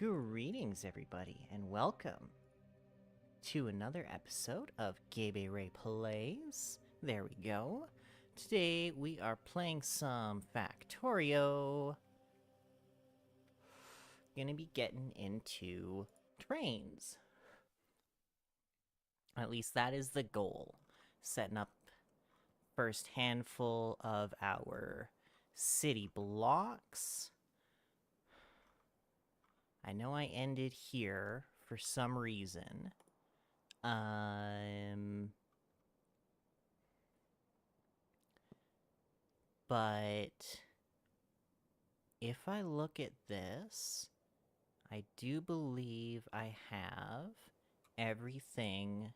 Greetings, everybody, and welcome to another episode of Gabe Ray Plays. There we go. Today we are playing some Factorio. Gonna be getting into trains. At least that is the goal. Setting up first handful of our city blocks. I know I ended here for some reason. But if I look at this, I do believe I have everything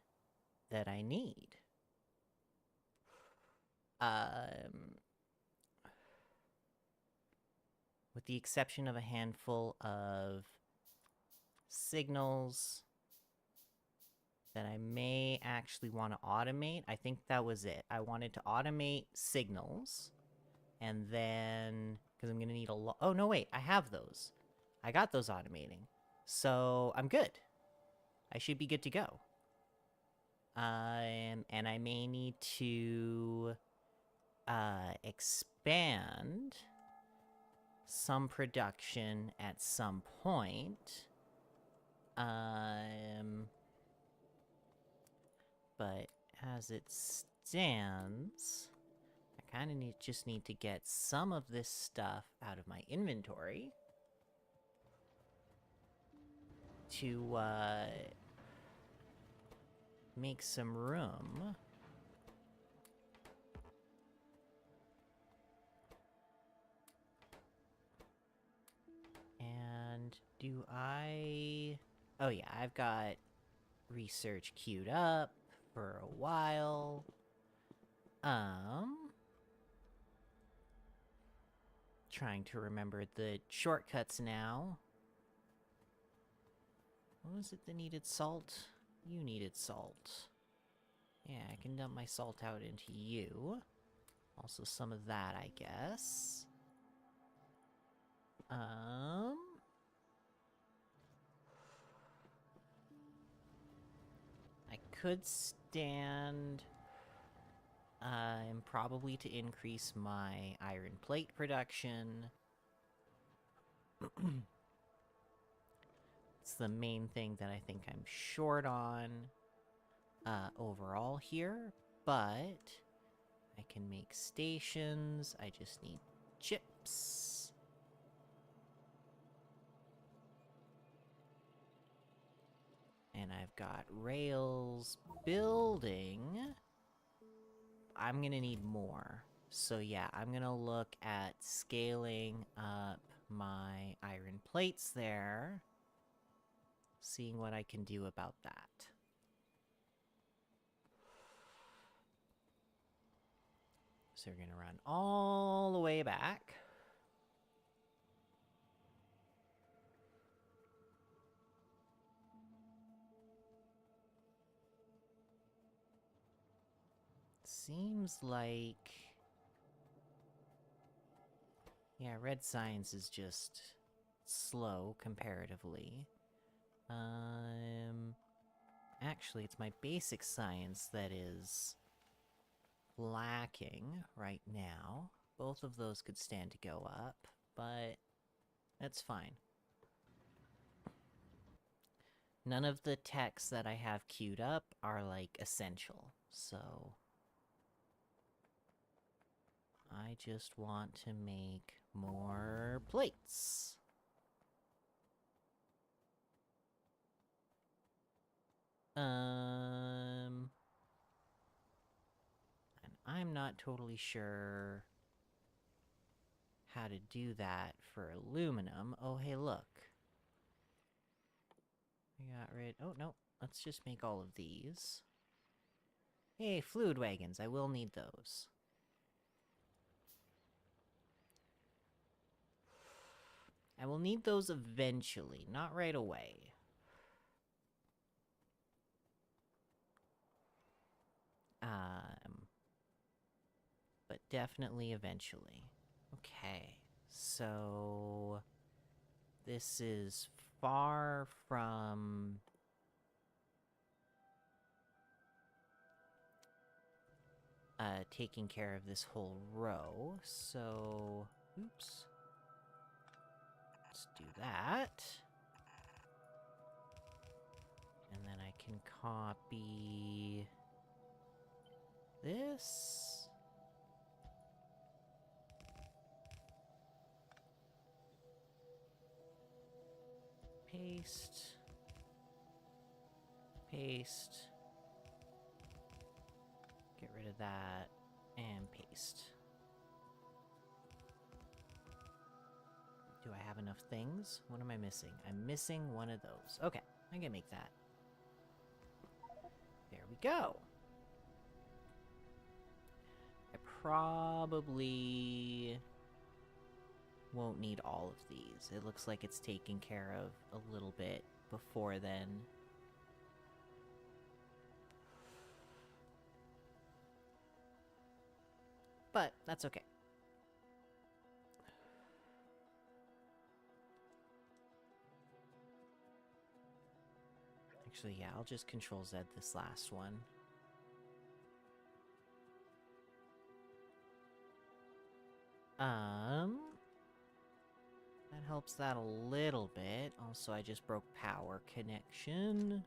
that I need. With the exception of a handful of signals that I may actually want to automate. I think that was it. I wanted to automate signals, and then, because I'm going to need a lot. Oh, no, wait, I have those. I got those automating. So, I'm good. I should be good to go. And I may need to expand some production at some point. But as it stands, I kind of just need to get some of this stuff out of my inventory to make some room. And do I... Oh yeah, I've got research queued up for a while. Trying to remember the shortcuts now. What was it that needed salt? You needed salt. Yeah, I can dump my salt out into you. Also some of that, I guess. I could stand... probably to increase my iron plate production. It's the main thing that I think I'm short on overall here, but I can make stations. I just need chips. And I've got rails building. I'm gonna need more. So yeah, I'm gonna look at scaling up my iron plates there. Seeing what I can do about that. So we're gonna run all the way back. Seems like... Yeah, red science is just slow comparatively. Actually, it's my basic science that is lacking right now. Both of those could stand to go up, but that's fine. None of the techs that I have queued up are, like, essential, so... I just want to make more plates. And I'm not totally sure how to do that for aluminum. Oh, hey, look. I got rid... Oh, no. Let's just make all of these. Hey, fluid wagons. I will need those. I will need those eventually, not right away. But definitely eventually. Okay, so... This is far from... taking care of this whole row, so... Oops. Let's do that. And then I can copy... this... Paste... Paste... Get rid of that, and paste. Do I have enough things? What am I missing? I'm missing one of those. Okay, I can make that. There we go. I probably won't need all of these. It looks like it's taken care of a little bit before then. But that's okay. Actually, yeah, I'll just Control-Z this last one. That helps that a little bit. Also, I just broke power connection.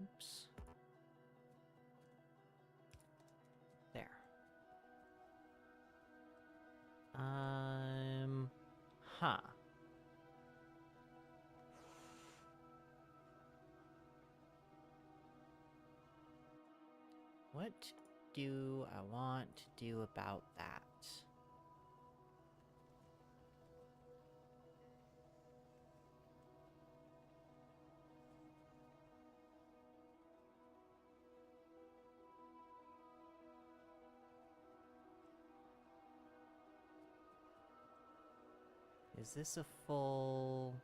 Oops. There. Huh. What do I want to do about that? Is this a full...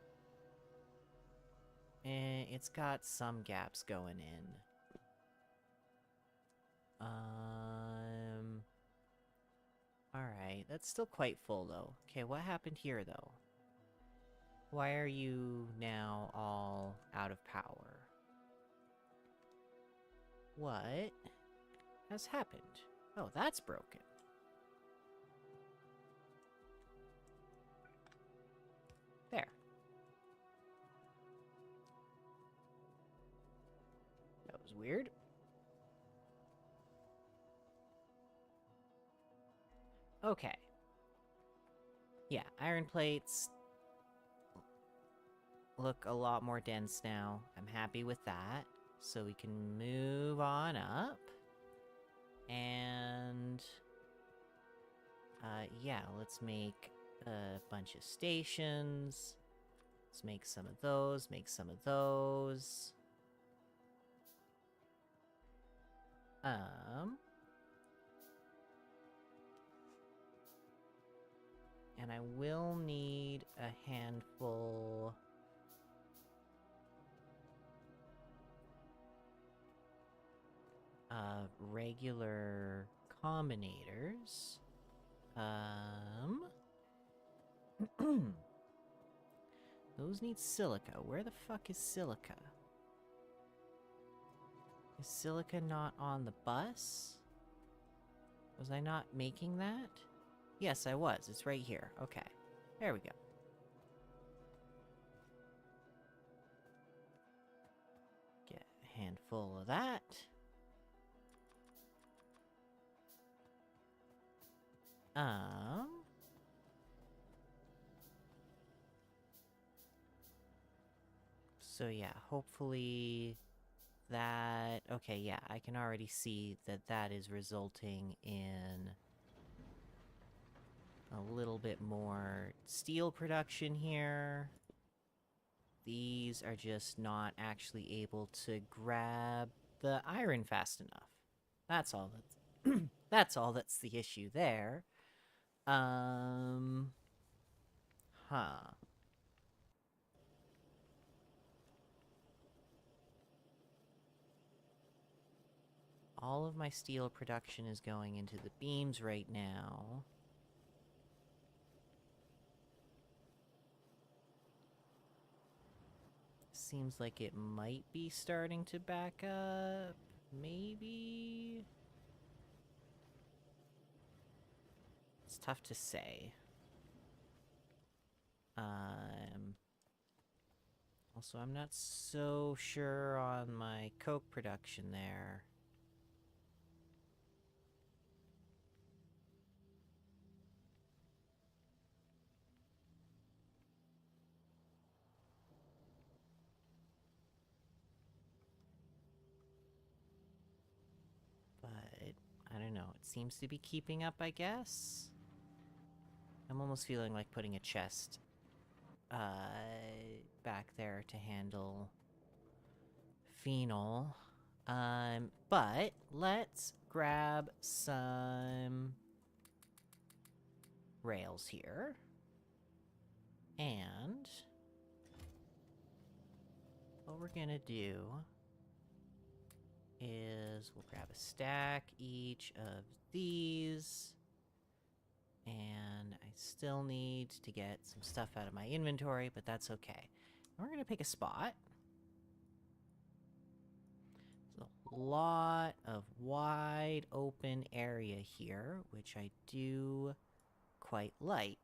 it's got some gaps going in. Alright, that's still quite full, though. Okay, what happened here, though? Why are you now all out of power? What has happened? Oh, that's broken. There. That was weird. Okay. Yeah, iron plates look a lot more dense now. I'm happy with that. So we can move on up. And... yeah, let's make a bunch of stations. Let's make some of those, make some of those. And I will need a handful... of regular combinators. Those need silica. Where the fuck is silica? Is silica not on the bus? Was I not making that? Yes, I was. It's right here. Okay. There we go. Get a handful of that. So yeah, hopefully that... Okay, yeah, I can already see that that is resulting in a little bit more steel production here. These are just not actually able to grab the iron fast enough. That's all that's... that's all that's the issue there. Huh. All of my steel production is going into the beams right now. seems like it might be starting to back up. Maybe? It's tough to say. Also, I'm not so sure on my coke production there. But, I don't know, it seems to be keeping up, I guess? I'm almost feeling like putting a chest, back there to handle phenol. But let's grab some rails here. And what we're gonna do is we'll grab a stack each of these. And I still need to get some stuff out of my inventory, but that's okay. We're gonna pick a spot. There's a lot of wide open area here, which I do quite like.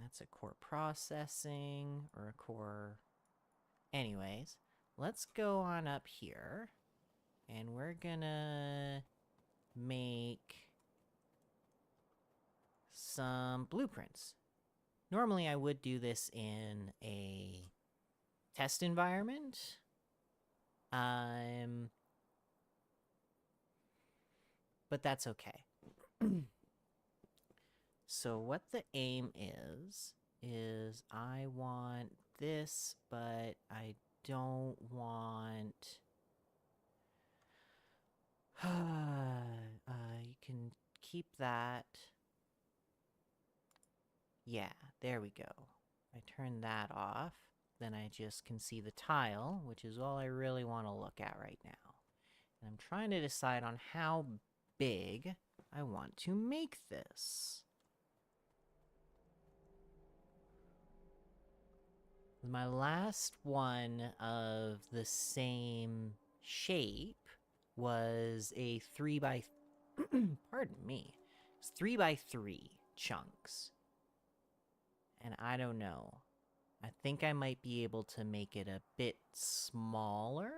That's a core processing, or a core... Anyways, let's go on up here, and we're gonna make some blueprints. Normally I would do this in a test environment. But that's okay. So what the aim is I want this, but I don't want... you can keep that. Yeah, there we go. I turn that off, then I just can see the tile, which is all I really want to look at right now. And I'm trying to decide on how big I want to make this. My last one of the same shape was a 3 by pardon me. It's 3 by 3 chunks. And I don't know. I think I might be able to make it a bit smaller.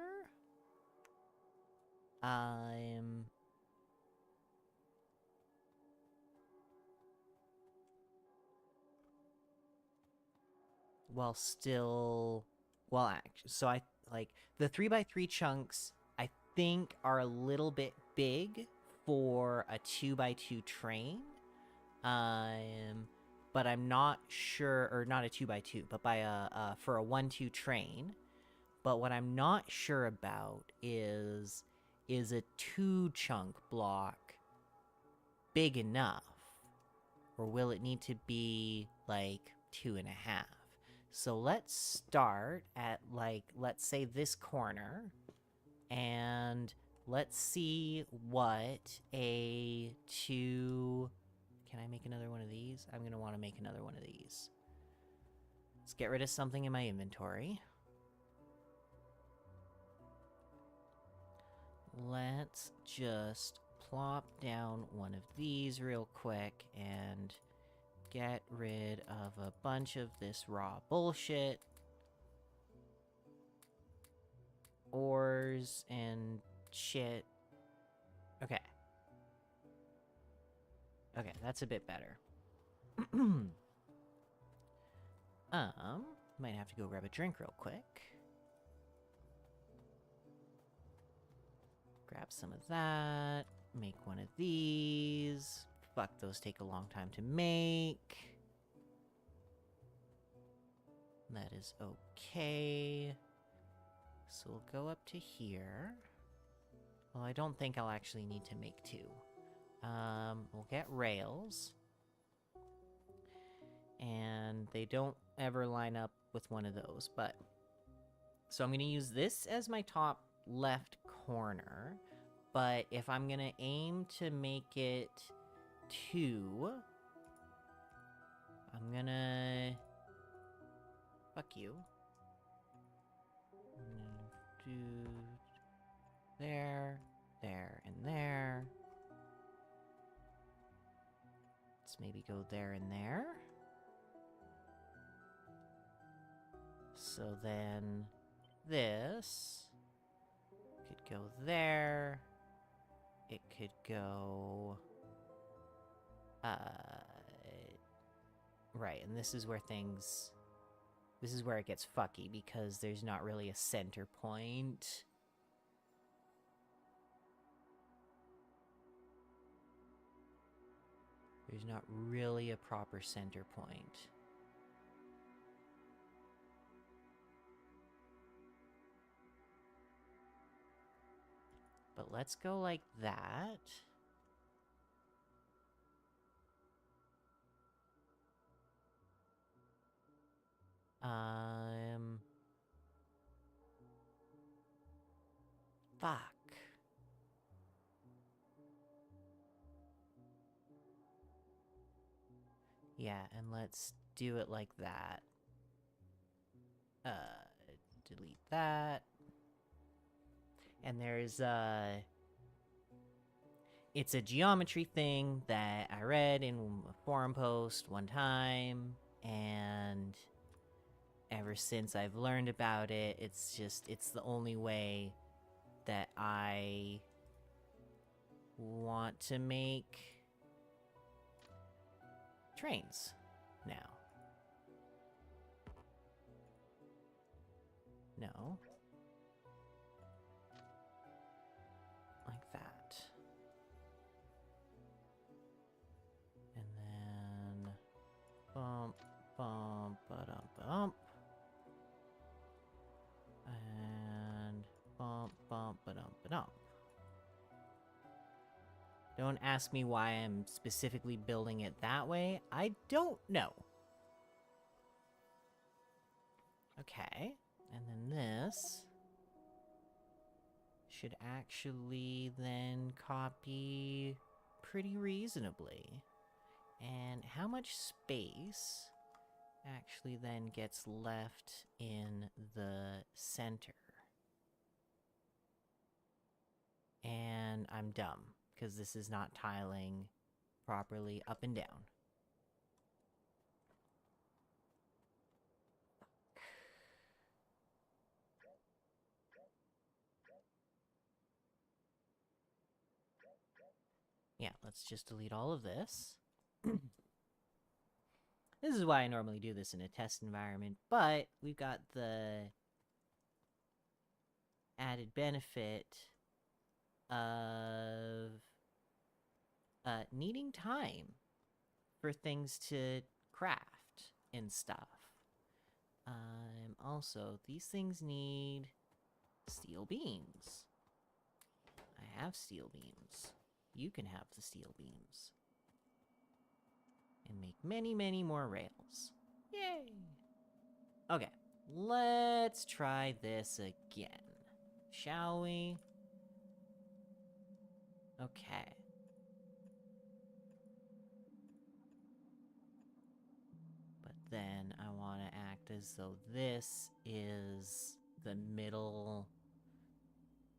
While still... Well, actually, so I... Like, the 3 by 3 chunks, I think, are a little bit big for a 2 by 2 train. But I'm not sure... Or not a 2 by 2, but by for a 1-2 train. But what I'm not sure about is a 2-chunk block big enough? Or will it need to be, like, 2.5? So let's start at, like, let's say this corner, and let's see what a 2... Can I make another one of these? I'm gonna want to make another one of these. Let's get rid of something in my inventory. Let's just plop down one of these real quick and get rid of a bunch of this raw bullshit. Ores and shit. Okay. Okay, that's a bit better. Might have to go grab a drink real quick. Grab some of that. Make one of these. Fuck, those take a long time to make. That is okay. So we'll go up to here. Well, I don't think I'll actually need to make 2. We'll get rails. And they don't ever line up with one of those, but... So I'm gonna use this as my top left corner, but if I'm gonna aim to make it 2... I'm gonna... Fuck you. Do... There, and there. Let's maybe go there and there. So then... This... could go there. It could go... Right, and this is where things... This is where it gets fucky, because there's not really a center point. There's not really a proper center point. But let's go like that. Fuck. Yeah, and let's do it like that. Delete that. And there's, it's a geometry thing that I read in a forum post one time, and ever since I've learned about it, it's the only way that I want to make trains now. No. Like that. And then... Bump, bump, ba-dum, bump. And... Bump, bump, ba-dum, ba-dum. Don't ask me why I'm specifically building it that way. I don't know. Okay. And then this should actually then copy pretty reasonably. And how much space actually then gets left in the center? And I'm dumb, because this is not tiling properly up and down. Yeah, let's just delete all of this. This is why I normally do this in a test environment, but we've got the added benefit of needing time for things to craft and stuff. Also, these things need steel beams. I have steel beams. You can have the steel beams. And make many, many more rails. Yay! Okay, let's try this again. Shall we? Okay. But then I want to act as though this is the middle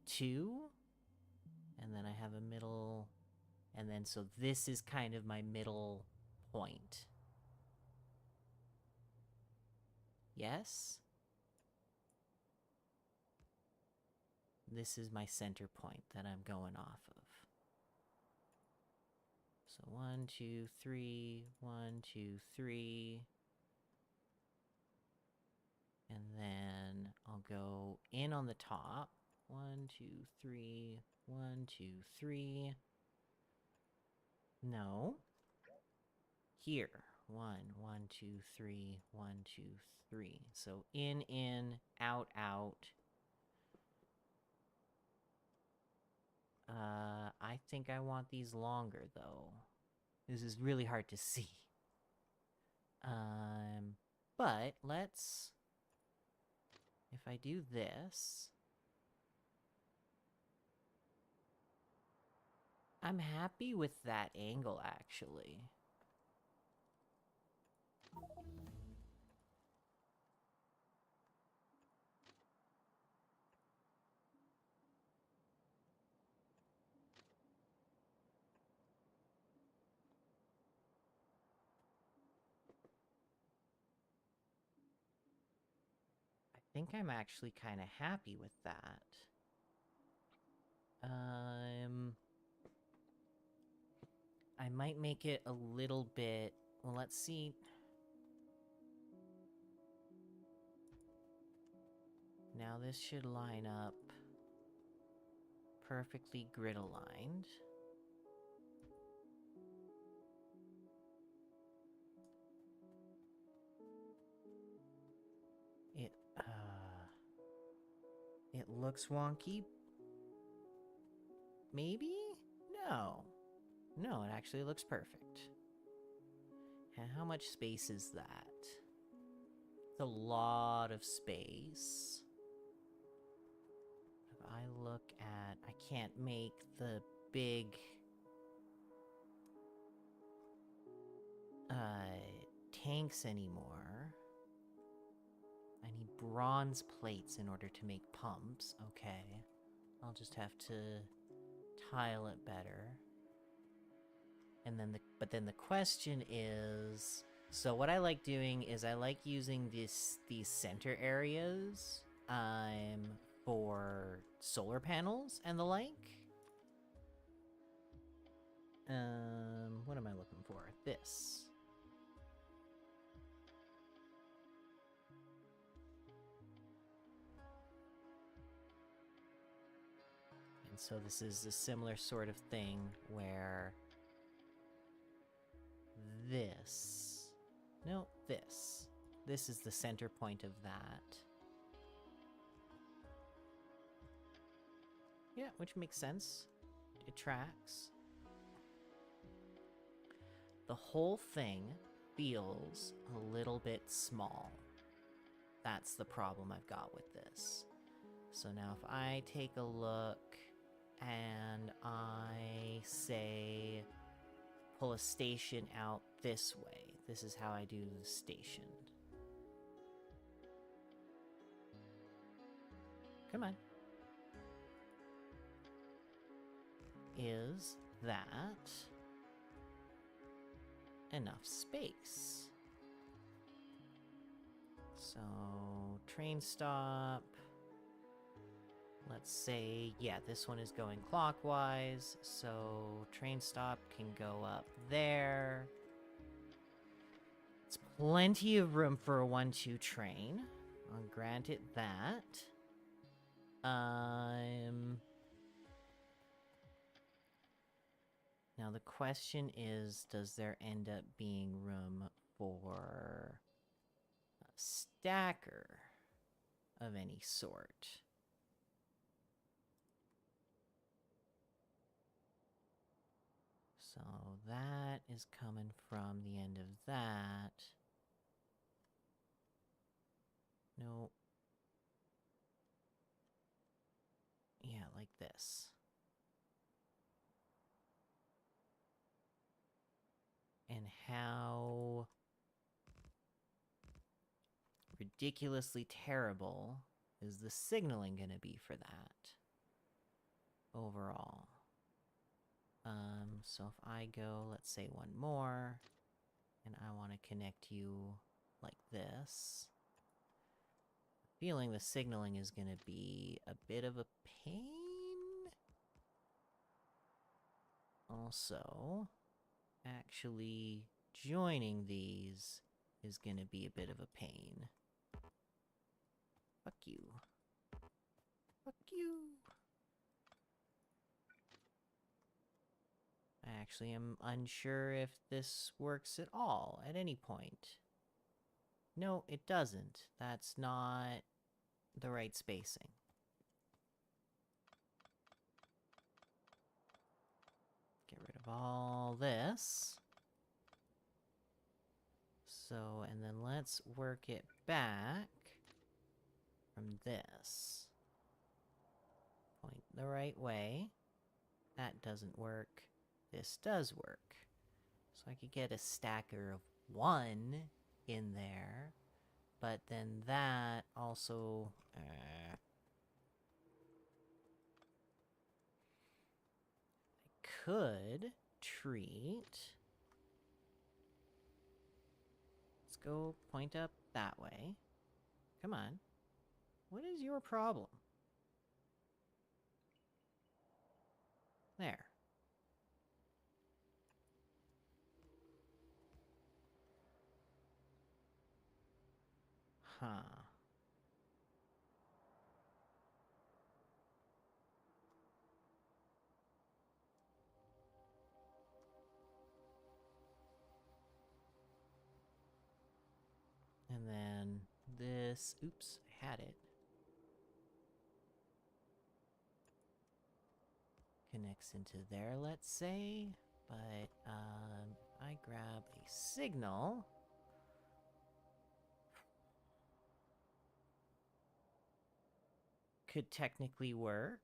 2. And then I have a middle... And then so this is kind of my middle point. Yes? This is my center point that I'm going off of. So 1, 2, 3, 1, 2, 3. And then I'll go in on the top. 1, 2, 3, 1, 2, 3. No. Here. 1, 1, 2, 3, 1, 2, 3. So in, out, out. I think I want these longer, though. This is really hard to see. But let's... If I do this... I'm happy with that angle, actually. think I'm actually kind of happy with that. I might make it a little bit... Well, let's see. Now this should line up perfectly grid aligned. It looks wonky. Maybe? No. No, it actually looks perfect. And how much space is that? It's a lot of space. If I look at... I can't make the big... tanks anymore. I need bronze plates in order to make pumps. Okay. I'll just have to tile it better. And then but then the question is... So what I like doing is I like using these center areas for solar panels and the like. What am I looking for? This. And so this is a similar sort of thing where this... No, this. This is the center point of that. Yeah, which makes sense. It tracks. The whole thing feels a little bit small. That's the problem I've got with this. So now if I take a look and I say pull a station out this way. This is how I do the station. Come on. Is that enough space? So, train stop. Let's say, yeah, this one is going clockwise, so train stop can go up there. It's plenty of room for a 1-2 train. I'll grant it that. Now the question is, does there end up being room for a stacker of any sort? So that is coming from the end of that. No. Yeah, like this. And how ridiculously terrible is the signaling gonna be for that overall? So if I go, let's say one more, and I want to connect you like this, feeling the signaling is gonna be a bit of a pain. Also, actually joining these is gonna be a bit of a pain. Fuck you. Fuck you. I actually am unsure if this works at all at any point. No, it doesn't. That's not the right spacing. Get rid of all this. So, and then let's work it back from this. Point the right way. That doesn't work. This does work. So I could get a stacker of 1 in there, but then that also... I could treat... Let's go point up that way. Come on. What is your problem? There. Huh. And then this, oops, I had it. Connects into there, let's say. But, if I grab a signal... Could technically work.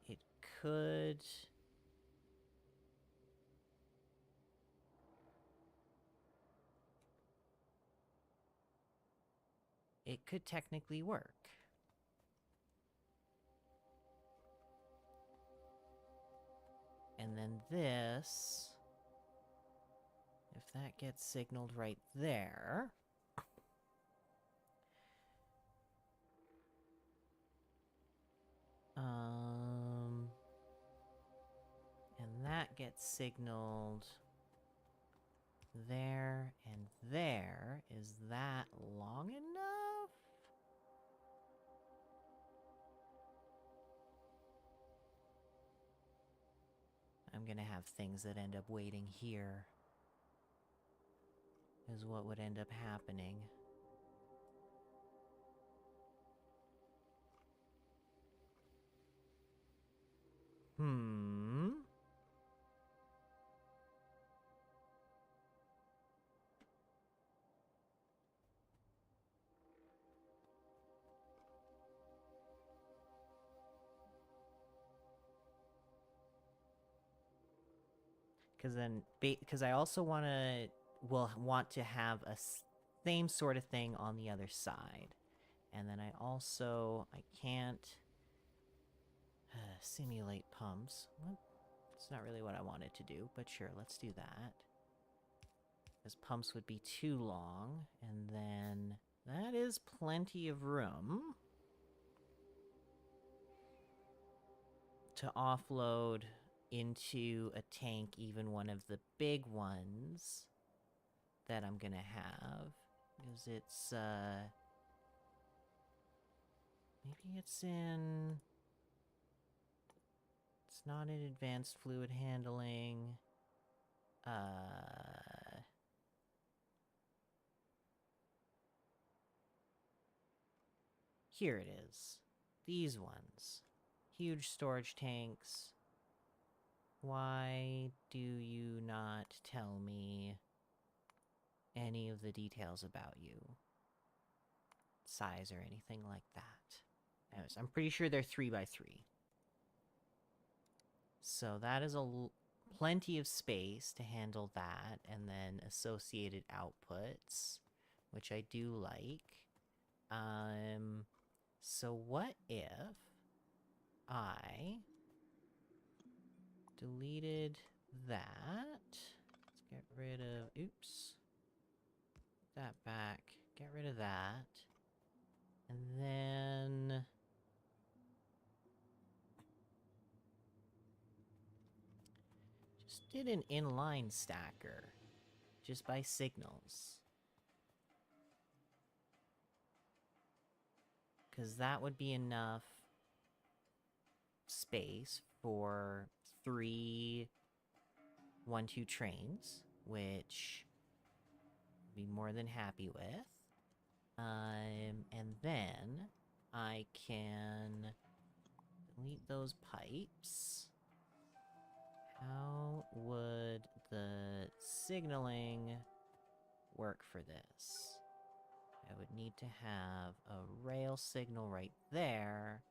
It could... It could technically work. And then this... If that gets signaled right there... And that gets signaled... There and there. Is that long enough? I'm gonna have things that end up waiting here. Is what would end up happening. Because then, because I also want to have a same sort of thing on the other side. And then I can't simulate pumps. Well, it's not really what I wanted to do, but sure, let's do that. Because pumps would be too long, and then that is plenty of room to offload into a tank, even one of the big ones that I'm gonna have. Because it's, maybe it's in... It's not in advanced fluid handling. Here it is. These ones. Huge storage tanks. Why do you not tell me any of the details about you? Size or anything like that. Anyways, I'm pretty sure they're 3x3. So that is plenty of space to handle that, and then associated outputs, which I do like. So what if I deleted that? Let's get rid of, oops. That back, get rid of that. And then... Just did an inline stacker. Just by signals. Because that would be enough space for 3 1-2 trains, which I'd be more than happy with. And then I can delete those pipes. How would the signaling work for this? I would need to have a rail signal right there.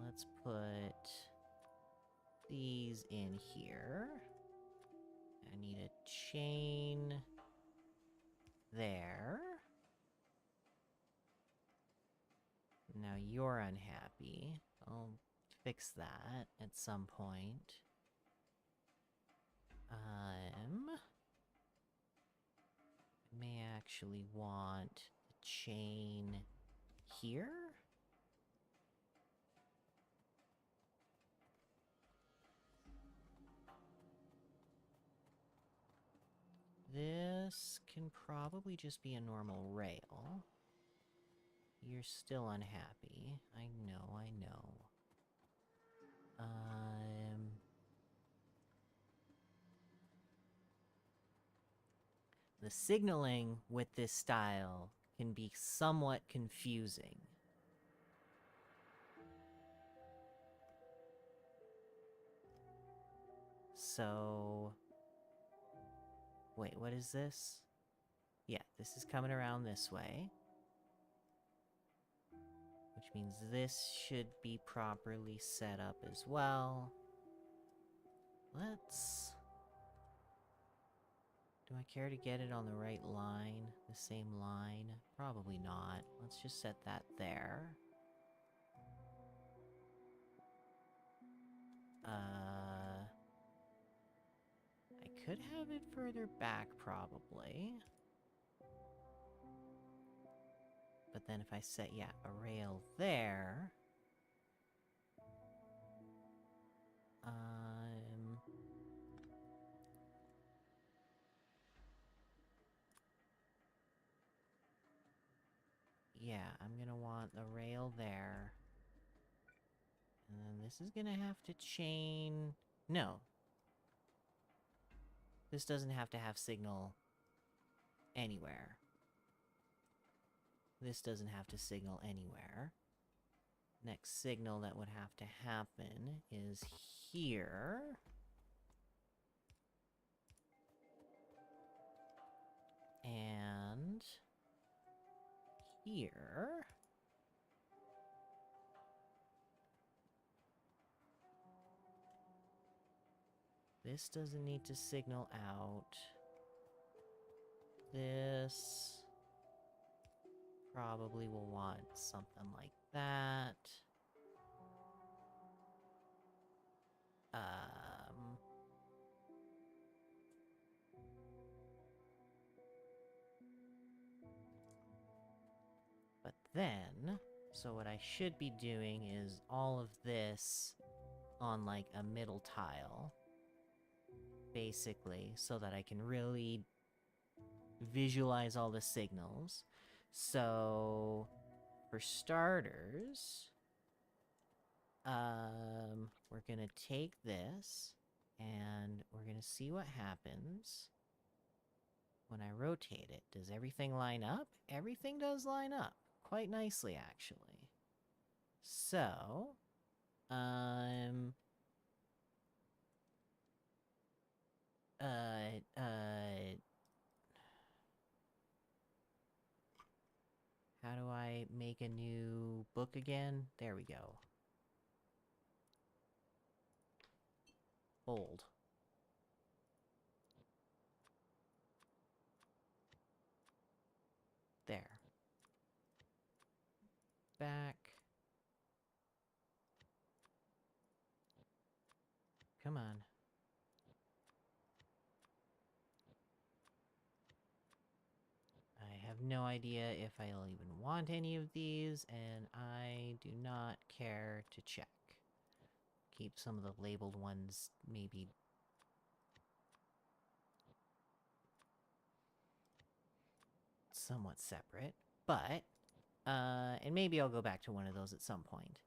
Let's put these in here. I need a chain there. Now you're unhappy. I'll fix that at some point. may actually want the chain here? This can probably just be a normal rail. You're still unhappy. I know, I know. The signaling with this style can be somewhat confusing. So... Wait, what is this? Yeah, this is coming around this way. Which means this should be properly set up as well. Let's... Do I care to get it on the right line? The same line? Probably not. Let's just set that there. I could have it further back, probably. But then if I set, yeah, a rail there... Yeah, I'm gonna want the rail there. And then this is gonna have to chain... No. This doesn't have to have signal anywhere. This doesn't have to signal anywhere. Next signal that would have to happen is here. And... here. This doesn't need to signal out. This... probably will want something like that. But then, so what I should be doing is all of this on like a middle tile. Basically, so that I can really visualize all the signals. So, for starters, we're gonna take this, and we're gonna see what happens when I rotate it. Does everything line up? Everything does line up. Quite nicely, actually. So, how do I make a new book again? There we go. Bold. There. Back. Come on. I have no idea if I'll even want any of these, and I do not care to check. Keep some of the labeled ones maybe somewhat separate, but, and maybe I'll go back to one of those at some point.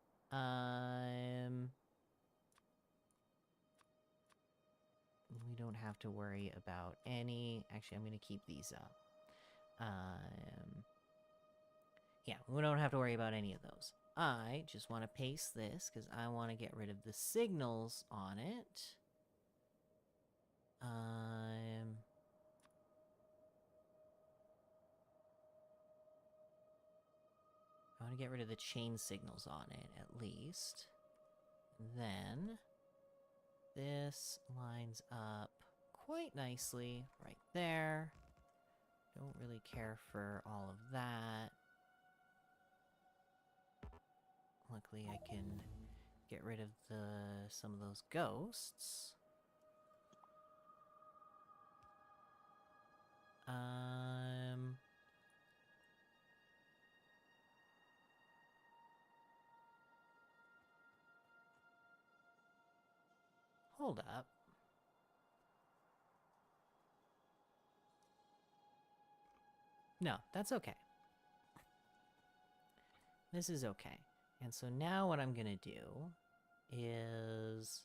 We don't have to worry about any... Actually, I'm gonna keep these up. Yeah, we don't have to worry about any of those. I just want to paste this, because I want to get rid of the signals on it. I want to get rid of the chain signals on it, at least. Then, this lines up quite nicely right there. Don't really care for all of that. Luckily, I can get rid of some of those ghosts. Hold up. No, that's okay. This is okay. And so now what I'm gonna do is,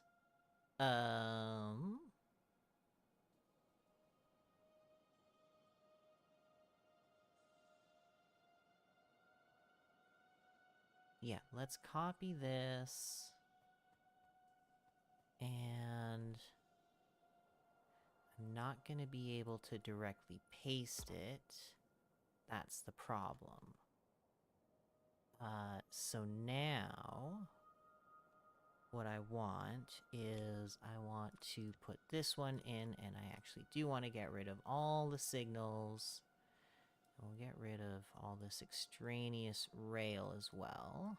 yeah, let's copy this. And I'm not gonna be able to directly paste it. That's the problem. So now, what I want is I want to put this one in, and I actually do want to get rid of all the signals. We'll get rid of all this extraneous rail as well.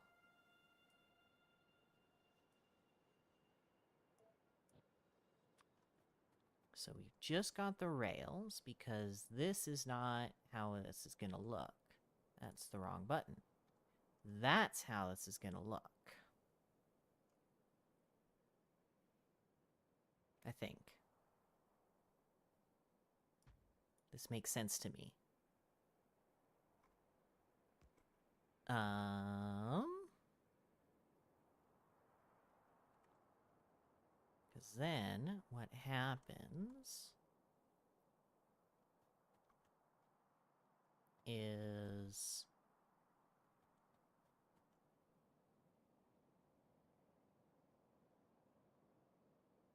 So we've just got the rails, because this is not how this is gonna look. That's the wrong button. That's how this is gonna look. I think. This makes sense to me. Because then what happens is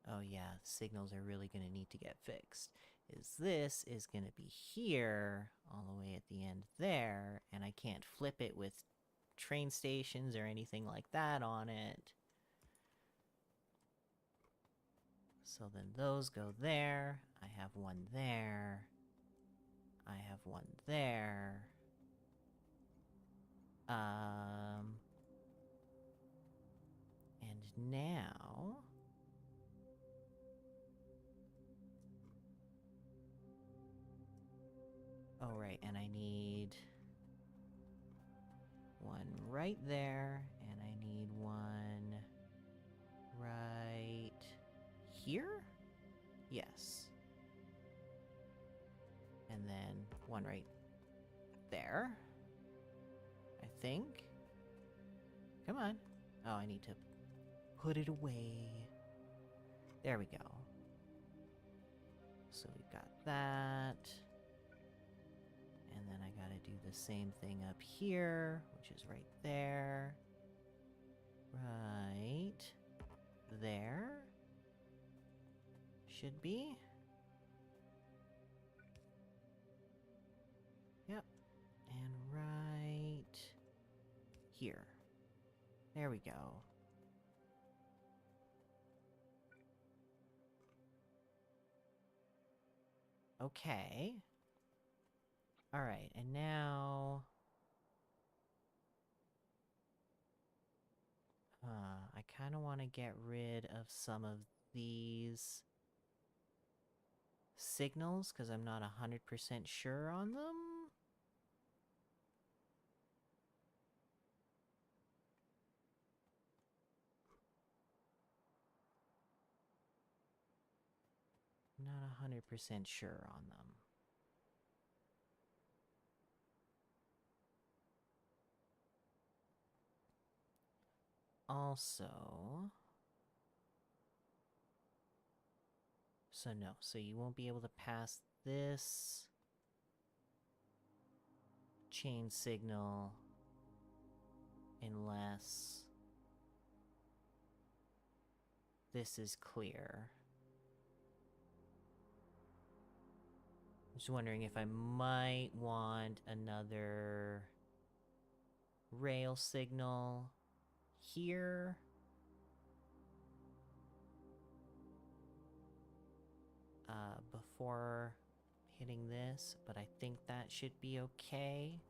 oh yeah, signals are really going to need to get fixed. This is going to be here all the way at the end there, and I can't flip it with train stations or anything like that on it. So then those go there. I have one there. I have one there. And now oh, right, and I need one right there, and I need one right here? Yes. And then one right there, I think. Come on. Oh, I need to put it away. There we go. So we've got that. And then I gotta do the same thing up here, which is right there. Right there. Should be. Yep. And right here. There we go. Okay. Alright, and now... I kind of want to get rid of some of these signals, because I'm not 100% sure on them. Not 100% sure on them. Also... So no, so you won't be able to pass this chain signal unless this is clear. I'm just wondering if I might want another rail signal here. Before hitting this, but I think that should be okay.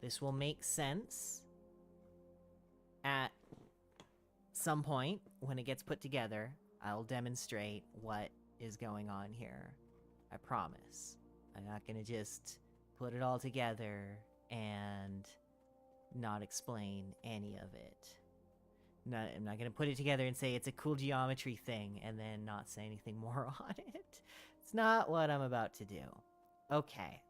This will make sense at some point when it gets put together. I'll demonstrate what is going on here. I promise. I'm not gonna just put it all together and not explain any of it. I'm not gonna put it together and say it's a cool geometry thing and then not say anything more on it. It's not what I'm about to do. Okay,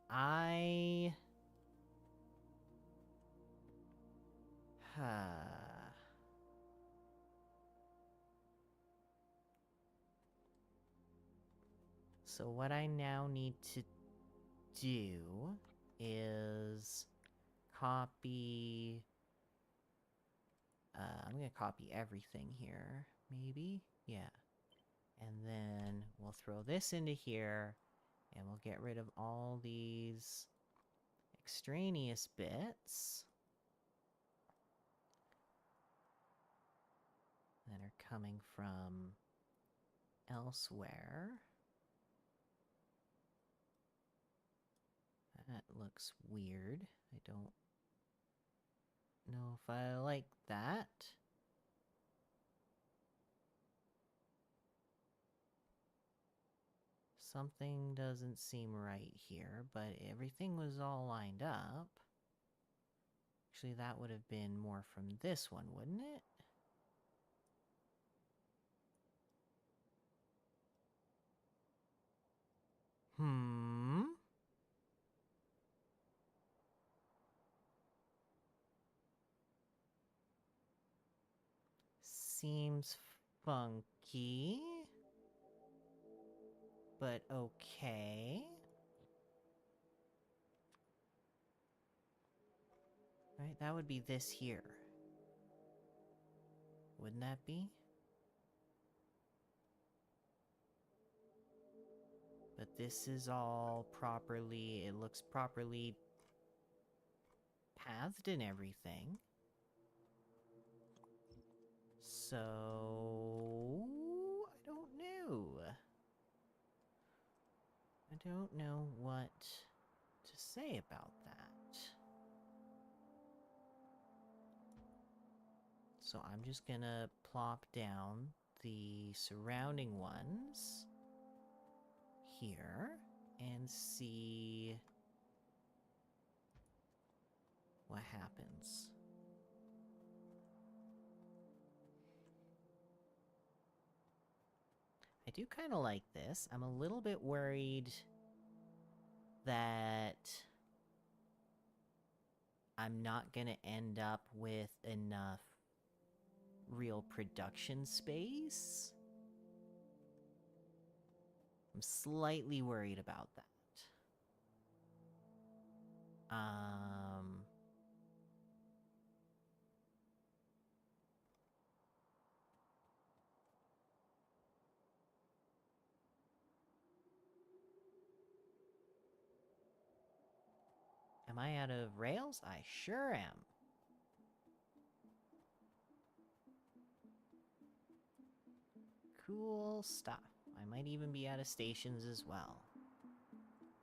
So what I now need to do is copy... I'm gonna copy everything here, maybe? Yeah. And then we'll throw this into here, and we'll get rid of all these extraneous bits that are coming from elsewhere. That looks weird. I don't know if I like that. Something doesn't seem right here, but everything was all lined up. Actually, that would have been more from this one, wouldn't it? Seems funky. But okay. Right, that would be this here. Wouldn't that be? But this is all properly... It looks properly pathed and everything. So... I don't know. I don't know what to say about that. So I'm just gonna plop down the surrounding ones here and see what happens. I do kind of like this. I'm a little bit worried that I'm not gonna end up with enough real production space. I'm slightly worried about that. Am I out of rails? I sure am. Cool stuff. I might even be out of stations as well.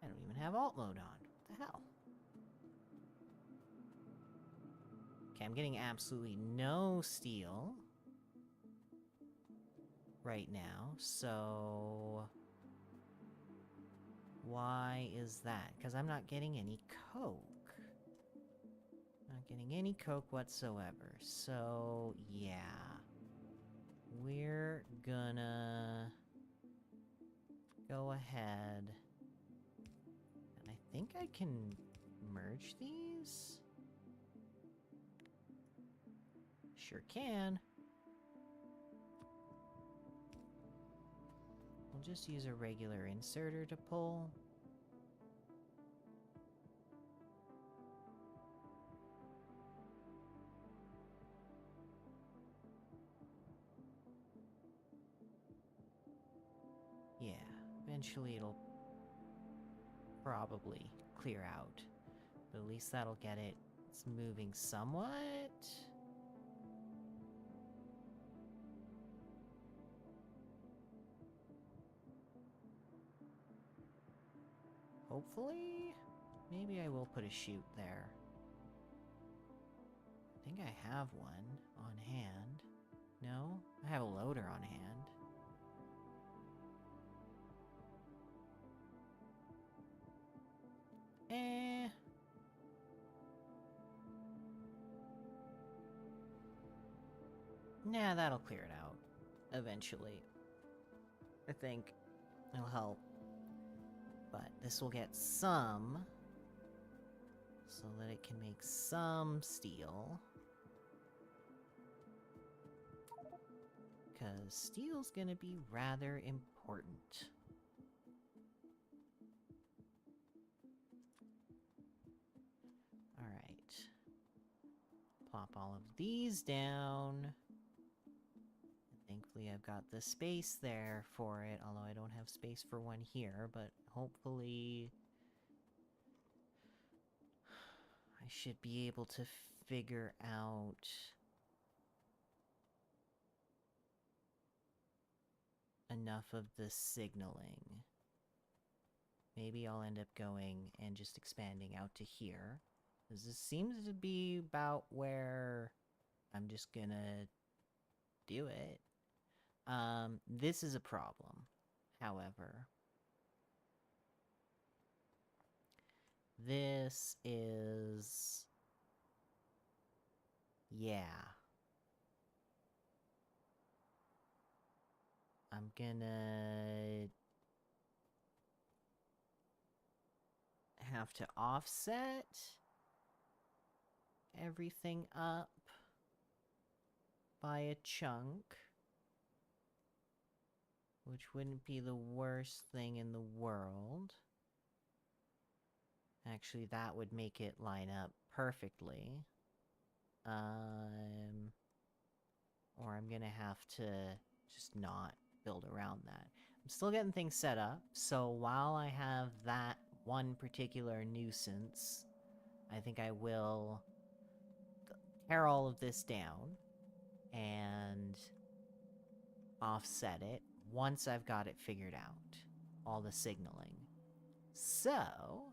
I don't even have alt mode on. What the hell? Okay, I'm getting absolutely no steel right now, so... Why is that? Because I'm not getting any coke. Not getting any coke whatsoever. So, yeah. We're gonna go ahead. And I think I can merge these? Sure can. We'll just use a regular inserter to pull. Yeah, eventually it'll probably clear out. But at least that'll get it. It's moving somewhat. Hopefully? Maybe I will put a chute there. I think I have one on hand. No? I have a loader on hand. Eh. Nah, that'll clear it out. Eventually. I think it'll help. But this will get some, so that it can make some steel. Because steel's gonna be rather important. Alright. Plop all of these down. Thankfully I've got the space there for it, although I don't have space for one here, but hopefully I should be able to figure out enough of the signaling. Maybe I'll end up going and just expanding out to here. Because this seems to be about where I'm just gonna do it. This is a problem, however. This is... yeah. I'm gonna... have to offset everything up by a chunk. Which wouldn't be the worst thing in the world. Actually, that would make it line up perfectly. Or I'm gonna have to just not build around that. I'm still getting things set up, so while I have that one particular nuisance, I think I will tear all of this down and offset it once I've got it figured out. All the signaling. So...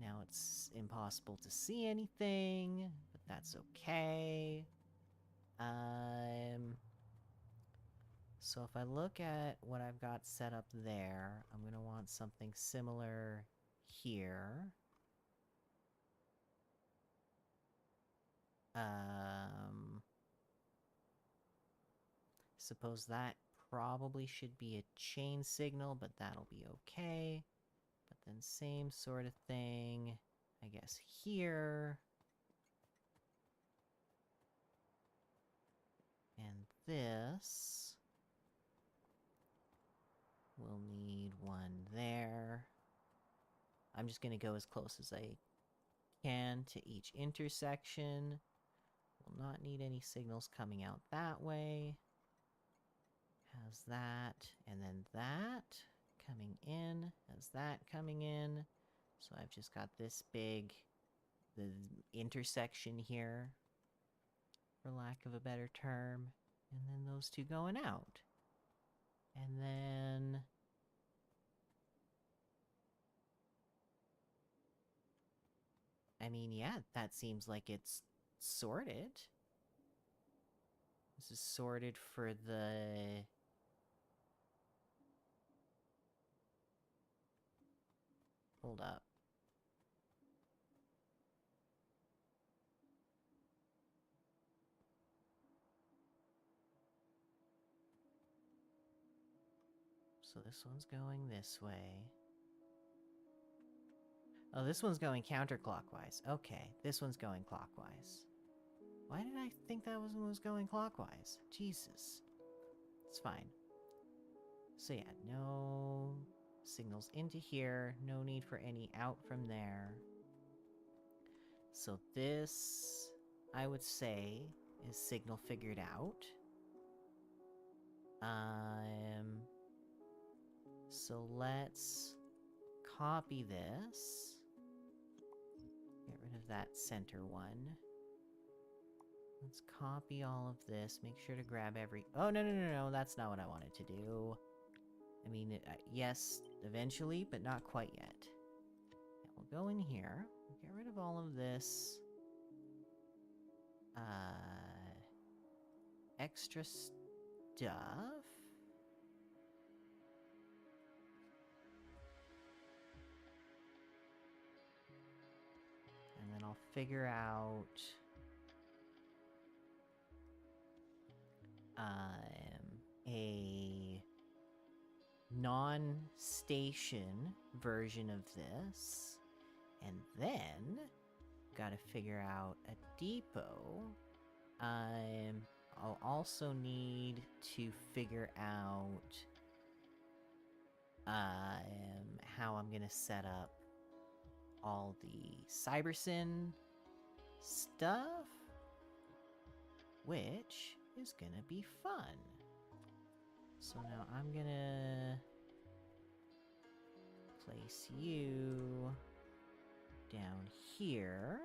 now it's impossible to see anything, but that's okay. So if I look at what I've got set up there, I'm gonna want something similar here. Suppose that probably should be a chain signal, but that'll be okay. But then same sort of thing, I guess, here. And this... we'll need one there. I'm just gonna go as close as I can to each intersection. Will not need any signals coming out that way. Has that, and then that coming in, has that coming in. So I've just got this big, the intersection here, for lack of a better term, and then those two going out. And then... I mean, yeah, that seems like it's sorted. This is sorted for the... hold up. So this one's going this way. Oh, this one's going counterclockwise. Okay, this one's going clockwise. Why did I think that one was going clockwise? Jesus. It's fine. So yeah, no signals into here. No need for any out from there. So this, I would say, is signal figured out. So let's copy this. Get rid of that center one. Let's copy all of this. Make sure to grab every... oh, no, that's not what I wanted to do. I mean, yes, eventually, but not quite yet. Yeah, we'll go in here. Get rid of all of this. Extra stuff. figure out a non-station version of this, and then gotta figure out a depot. I'll also need to figure out how I'm gonna set up all the Cybersyn stuff, which is gonna be fun. So now I'm gonna place you down here.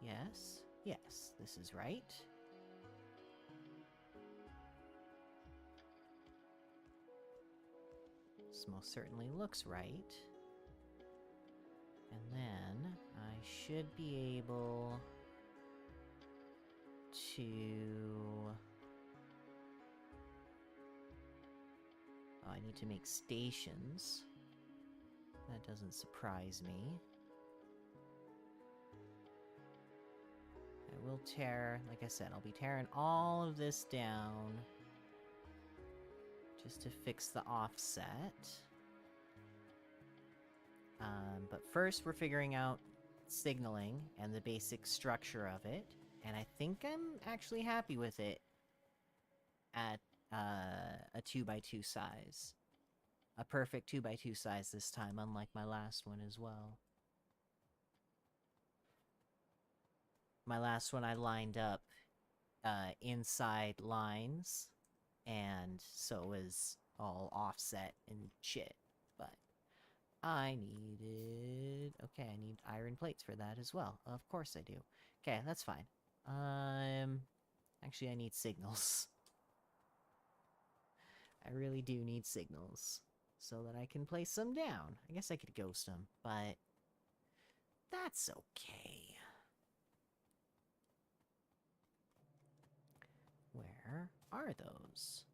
Yes, yes, this is right. This most certainly looks right. And then I should be able to... Oh, I need to make stations. That doesn't surprise me. I will tear, like I said, I'll be tearing all of this down just to fix the offset. But first we're figuring out signaling and the basic structure of it, and I think I'm actually happy with it at a 2x2 size. A perfect 2x2 size this time, unlike my last one as well. My last one I lined up inside lines, and so it was all offset and shit, but I needed... Okay, I need iron plates for that as well. Of course I do. Okay, that's fine. Actually I need signals. I really do need signals, so that I can place them down. I guess I could ghost them, but that's okay. Where are those?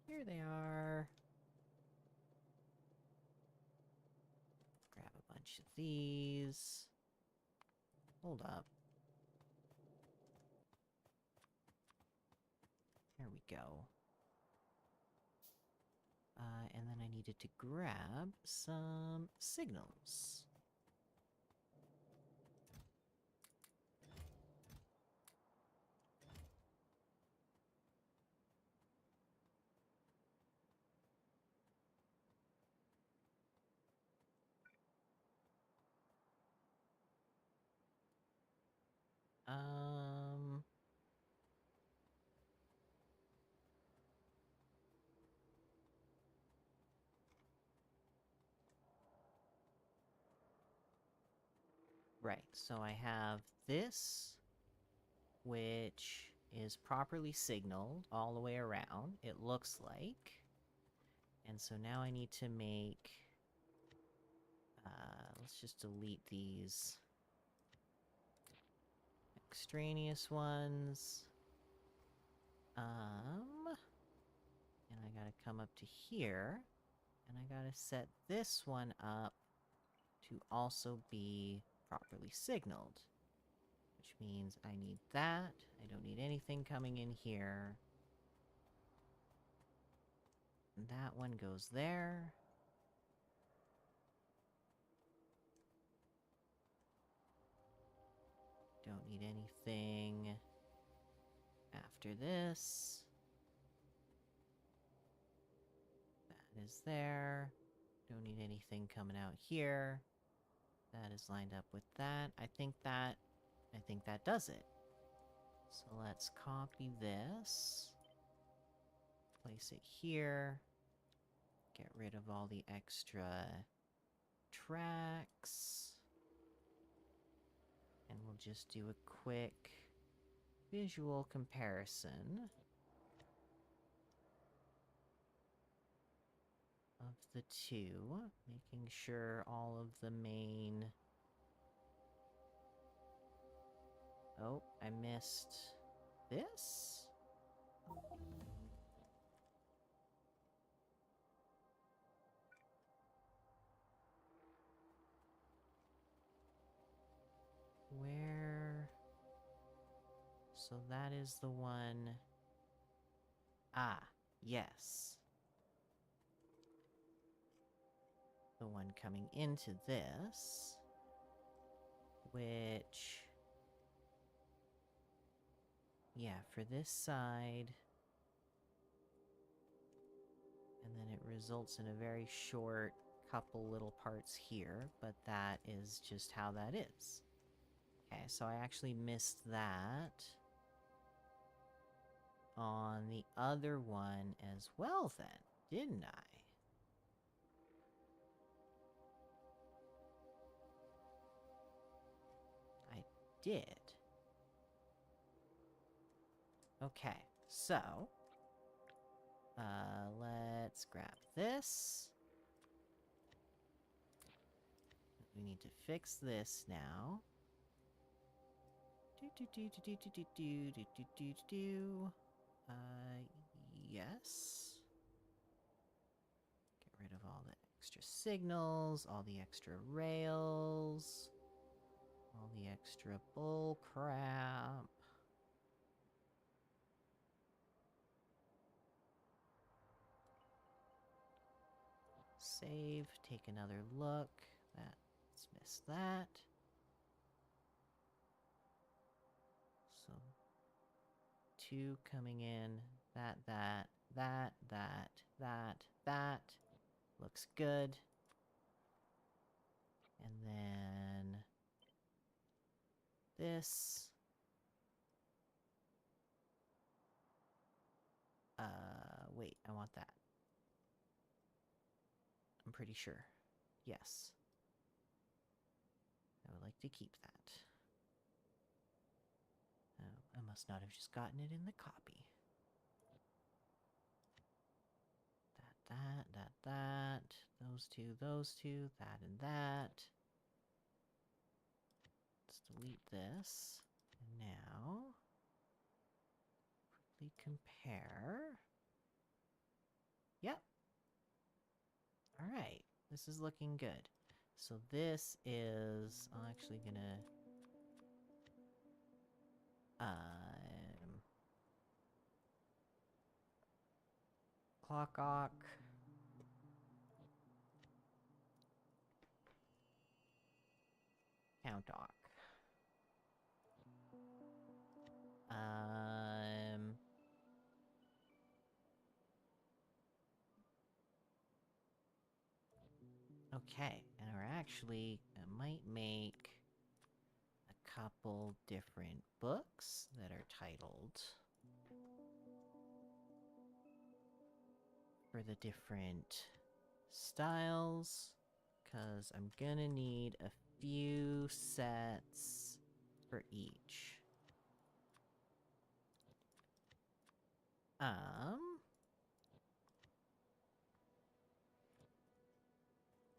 Here they are. Grab a bunch of these. Hold up. There we go. And then I needed to grab some signals. Right, so I have this, which is properly signaled all the way around, it looks like. And so now I need to make... let's just delete these extraneous ones. And I gotta come up to here, and I gotta set this one up to also be properly signaled. Which means I need that. I don't need anything coming in here. And that one goes there. Don't need anything after this. That is there. Don't need anything coming out here. That is lined up with that. I think that does it. So let's copy this. Place it here. Get rid of all the extra tracks. And we'll just do a quick visual comparison of the two, making sure all of the main... Oh, I missed this? So that is the one... Ah, yes. The one coming into this, which... Yeah, for this side... And then it results in a very short couple little parts here, but that is just how that is. Okay, so I actually missed that on the other one as well then, didn't I? I did. Okay, so... let's grab this. We need to fix this now. Yes. Get rid of all the extra signals, all the extra rails, all the extra bull crap. Save, take another look. Let's miss that. So, 2 coming in. That. Looks good. And then... this. Wait, I want that. I'm pretty sure. Yes. I would like to keep that. Oh, I must not have just gotten it in the copy. That. Those two, that and that. Let's delete this. And now... quickly compare. Yep. Alright, this is looking good. So this is... I'm actually gonna... Clock. Count-ock. Okay, and we're actually... I might make a couple different books that are titled for the different styles, because I'm gonna need a few sets for each.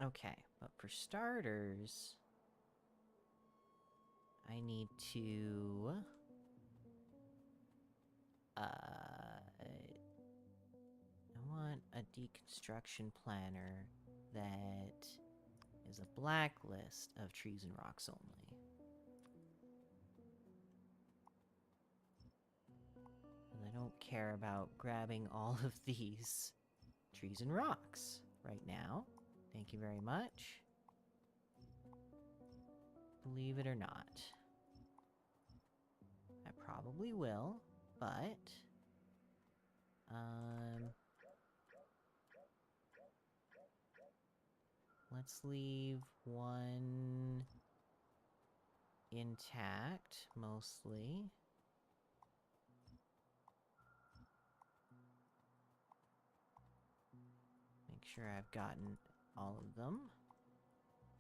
Okay, but for starters, I need to... I want a deconstruction planner that is a blacklist of trees and rocks only. And I don't care about grabbing all of these trees and rocks right now. Thank you very much. Believe it or not. I probably will, but... let's leave one intact, mostly. Make sure I've gotten all of them.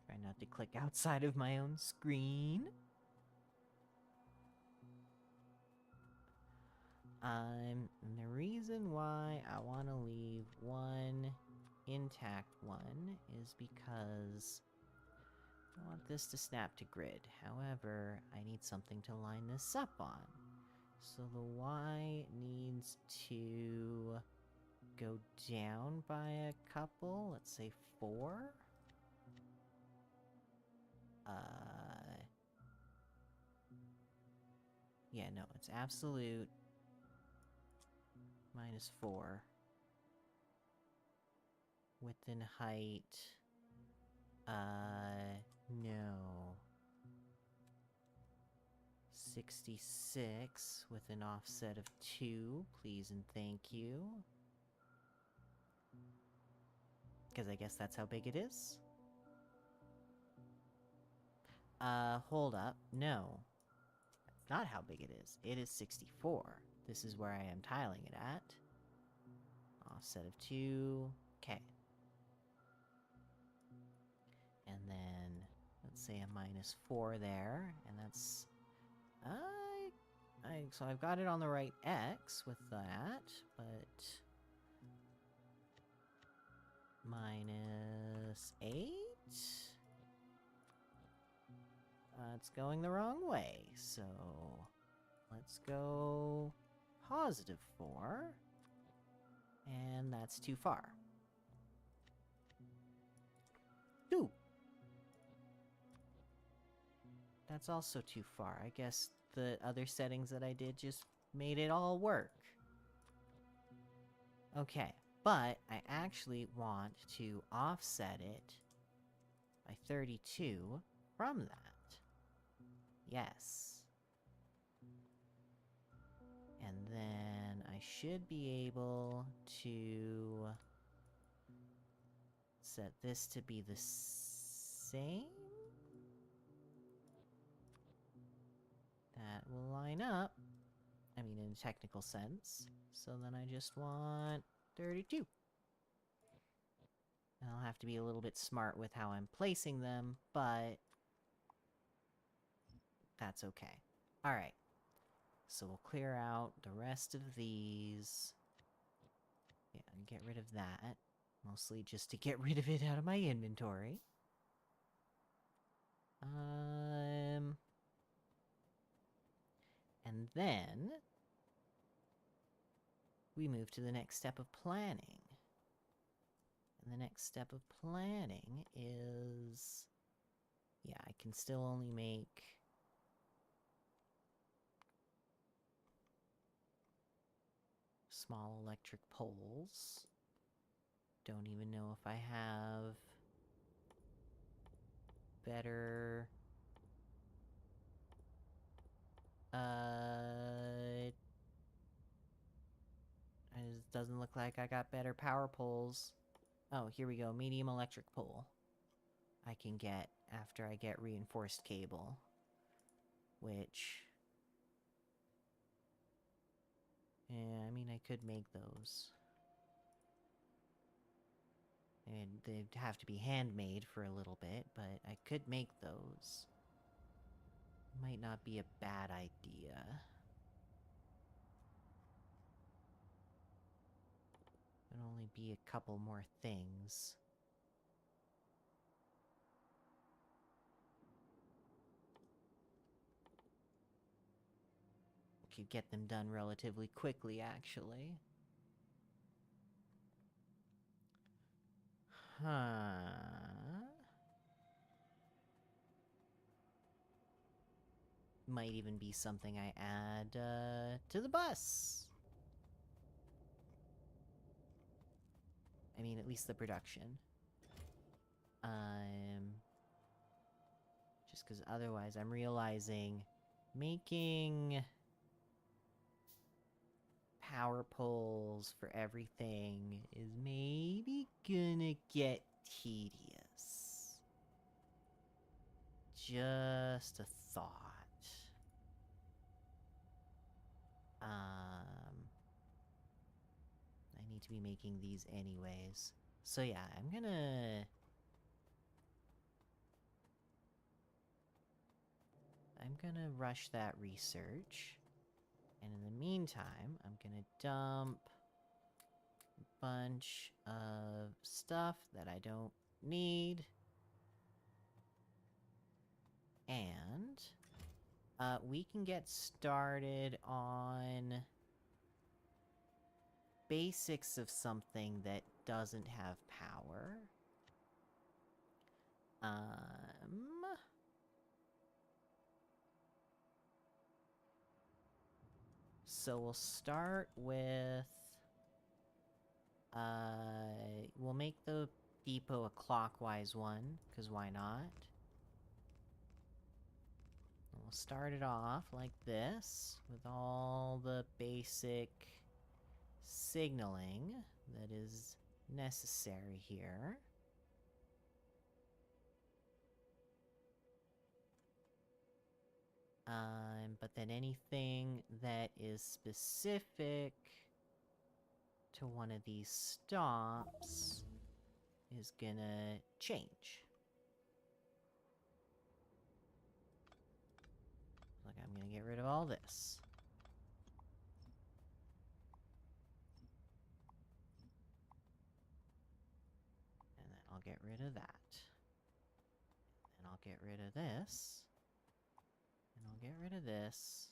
Try not to click outside of my own screen. And the reason why I want to leave one intact one is because I want this to snap to grid. However, I need something to line this up on. So the Y needs to go down by a couple, let's say 4. Yeah, no, it's absolute -4. Width and height. No. 66 with an offset of 2, please and thank you. Because I guess that's how big it is? Hold up. No. That's not how big it is. It is 64. This is where I am tiling it at. Offset of 2. Okay. And then, let's say a -4 there, and that's... so I've got it on the right X with that, but... -8? It's going the wrong way, so... Let's go... +4. And that's too far. 2! That's also too far. I guess the other settings that I did just made it all work. Okay, but I actually want to offset it by 32 from that. Yes. And then I should be able to set this to be the same? That will line up. I mean, in a technical sense. So then I just want 32. And I'll have to be a little bit smart with how I'm placing them, but that's okay. Alright. So we'll clear out the rest of these. Yeah, and get rid of that. Mostly just to get rid of it out of my inventory. And then... we move to the next step of planning. And the next step of planning is... yeah, I can still only make... small electric poles. Don't even know if I have... better... it doesn't look like I got better power poles. Oh, here we go. Medium electric pole. I can get after I get reinforced cable. Which... yeah, I mean, I could make those. And they'd have to be handmade for a little bit, but I could make those. Might not be a bad idea. It'd only be a couple more things. Could get them done relatively quickly, actually. Might even be something I add, to the bus! I mean, at least the production. Just because otherwise I'm realizing making power poles for everything is maybe gonna get tedious. Just a thought. I need to be making these anyways. So yeah, I'm gonna rush that research. And in the meantime, I'm gonna dump a bunch of stuff that I don't need. And we can get started on basics of something that doesn't have power. So we'll start with... we'll make the depot a clockwise one, because why not? We'll start it off like this, with all the basic signaling that is necessary here. But then anything that is specific to one of these stops is gonna change. Like, I'm gonna get rid of all this. And then I'll get rid of that. And I'll get rid of this. And I'll get rid of this.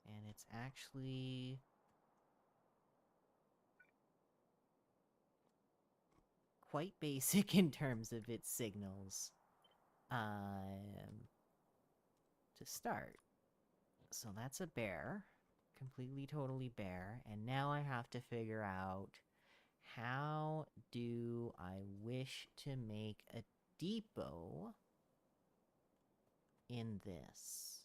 And it's actually... quite basic in terms of its signals. To start. So that's a bear. Completely, totally bare. And now I have to figure out, how do I wish to make a depot in this?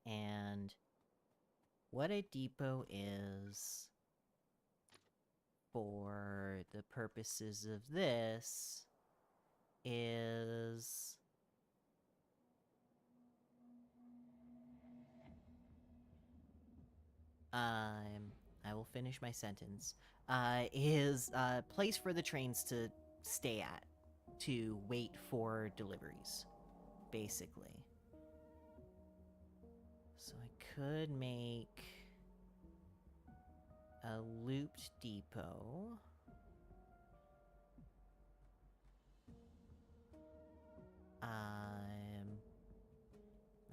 And what a depot is, for the purposes of this, is... I will finish my sentence. Is a place for the trains to stay at, to wait for deliveries, basically. So I could make a looped depot.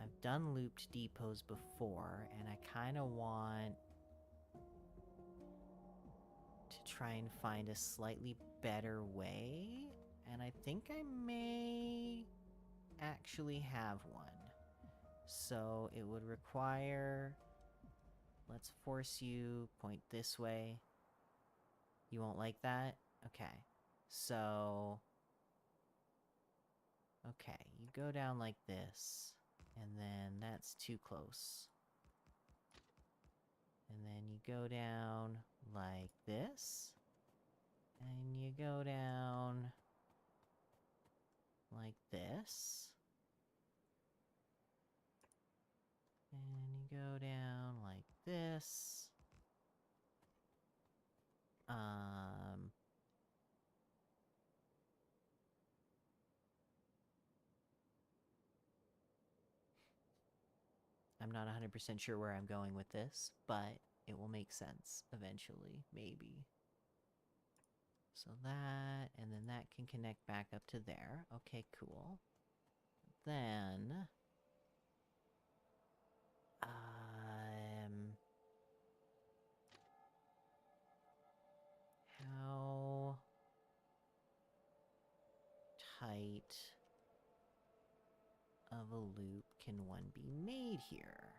I've done looped depots before, and I kind of want to try and find a slightly better way, and I think I may actually have one. So it would require... let's force you point this way. You won't like that? Okay. So... okay, you go down like this, and then that's too close. And then you go down like this, and you go down like this, and you go down like this. I'm not 100% sure where I'm going with this, but it will make sense eventually, maybe. So that, and then that can connect back up to there. Okay, cool. Then... how tight of a loop can one be made here?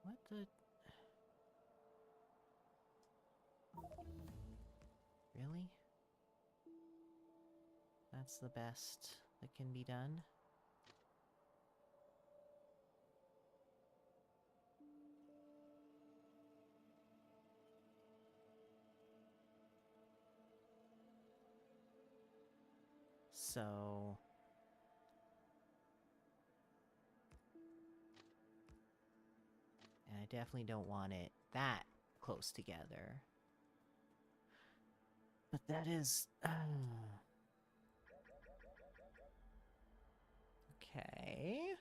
What the... really? That's the best that can be done? So... and I definitely don't want it that close together. But that is... okay...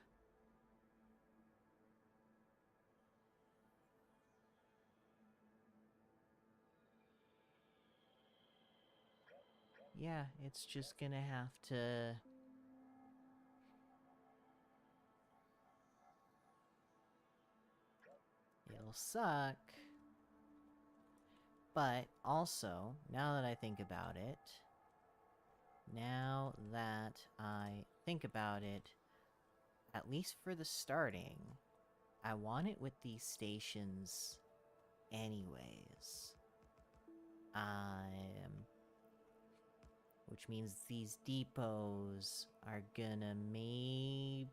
yeah, it's just gonna have to... it'll suck. But also, now that I think about it, Now that I think about it, at least for the starting, I want it with these stations anyways. Which means these depots are gonna maybe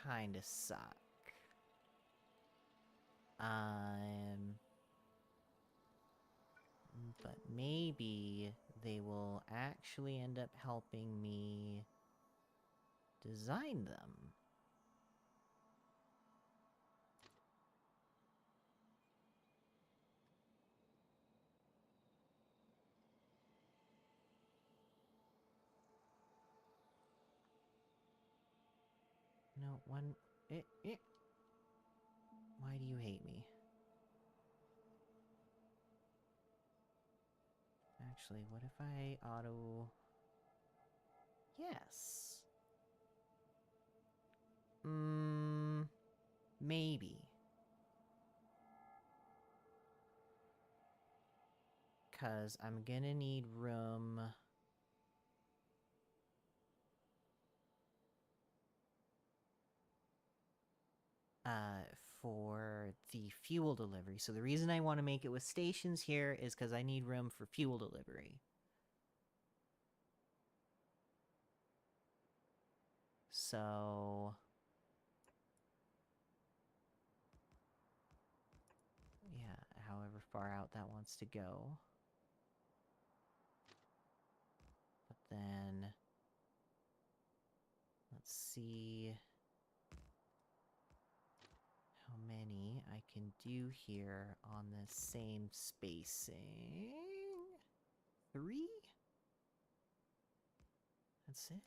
kinda suck. But maybe they will actually end up helping me design them. No, one... Why do you hate me? Actually, what if I auto... Yes. Maybe. 'Cause I'm gonna need room... for the fuel delivery. So the reason I want to make it with stations here is because I need room for fuel delivery. So... yeah, however far out that wants to go. But then... let's see... how many I can do here on the same spacing. 3? That's it.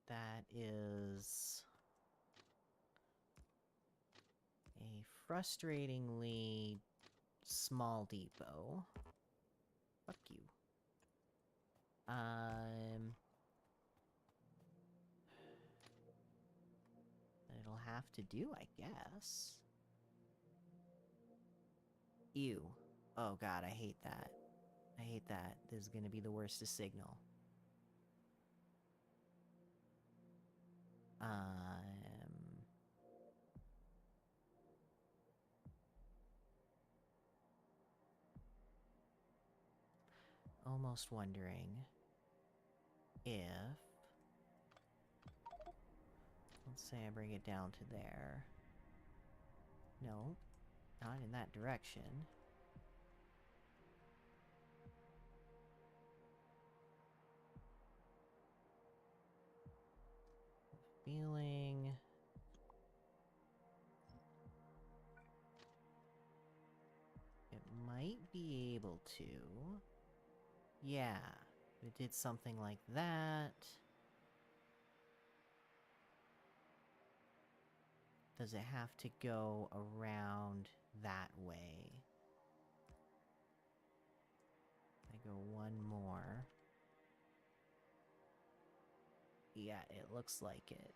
That is a frustratingly small depot. Fuck you. It'll have to do, I guess. Ew. Oh god, I hate that. I hate that. This is gonna be the worst to signal. Almost wondering if... let's say I bring it down to there. No, not in that direction. Feeling... it might be able to. Yeah, if it did something like that. Does it have to go around that way? I go one more. Yeah, it looks like it.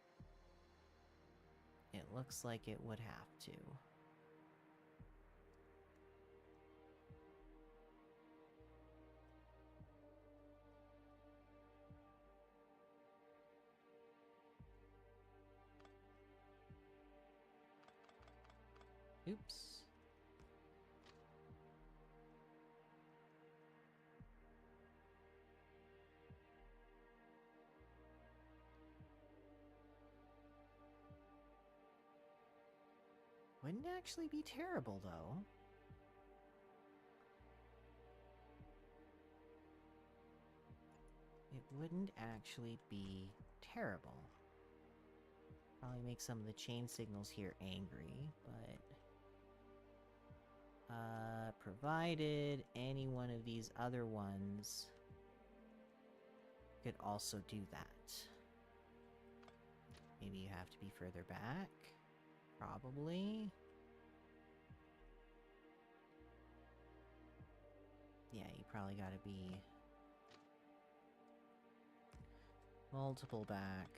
It looks like it would have to. Oops. Wouldn't actually be terrible, though. It wouldn't actually be terrible. Probably make some of the chain signals here angry, but... provided any one of these other ones could also do that. Maybe you have to be further back? Probably. probably gotta be multiple back.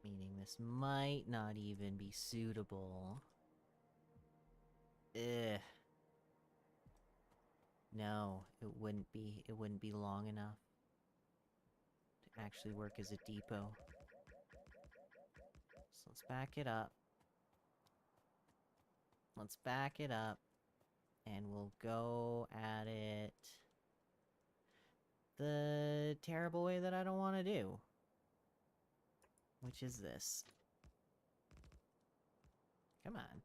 Meaning this might not even be suitable. Ugh. No, it wouldn't be. It wouldn't be long enough to actually work as a depot. So let's back it up. Let's back it up. And we'll go at it the terrible way that I don't want to do. Which is this. Come on.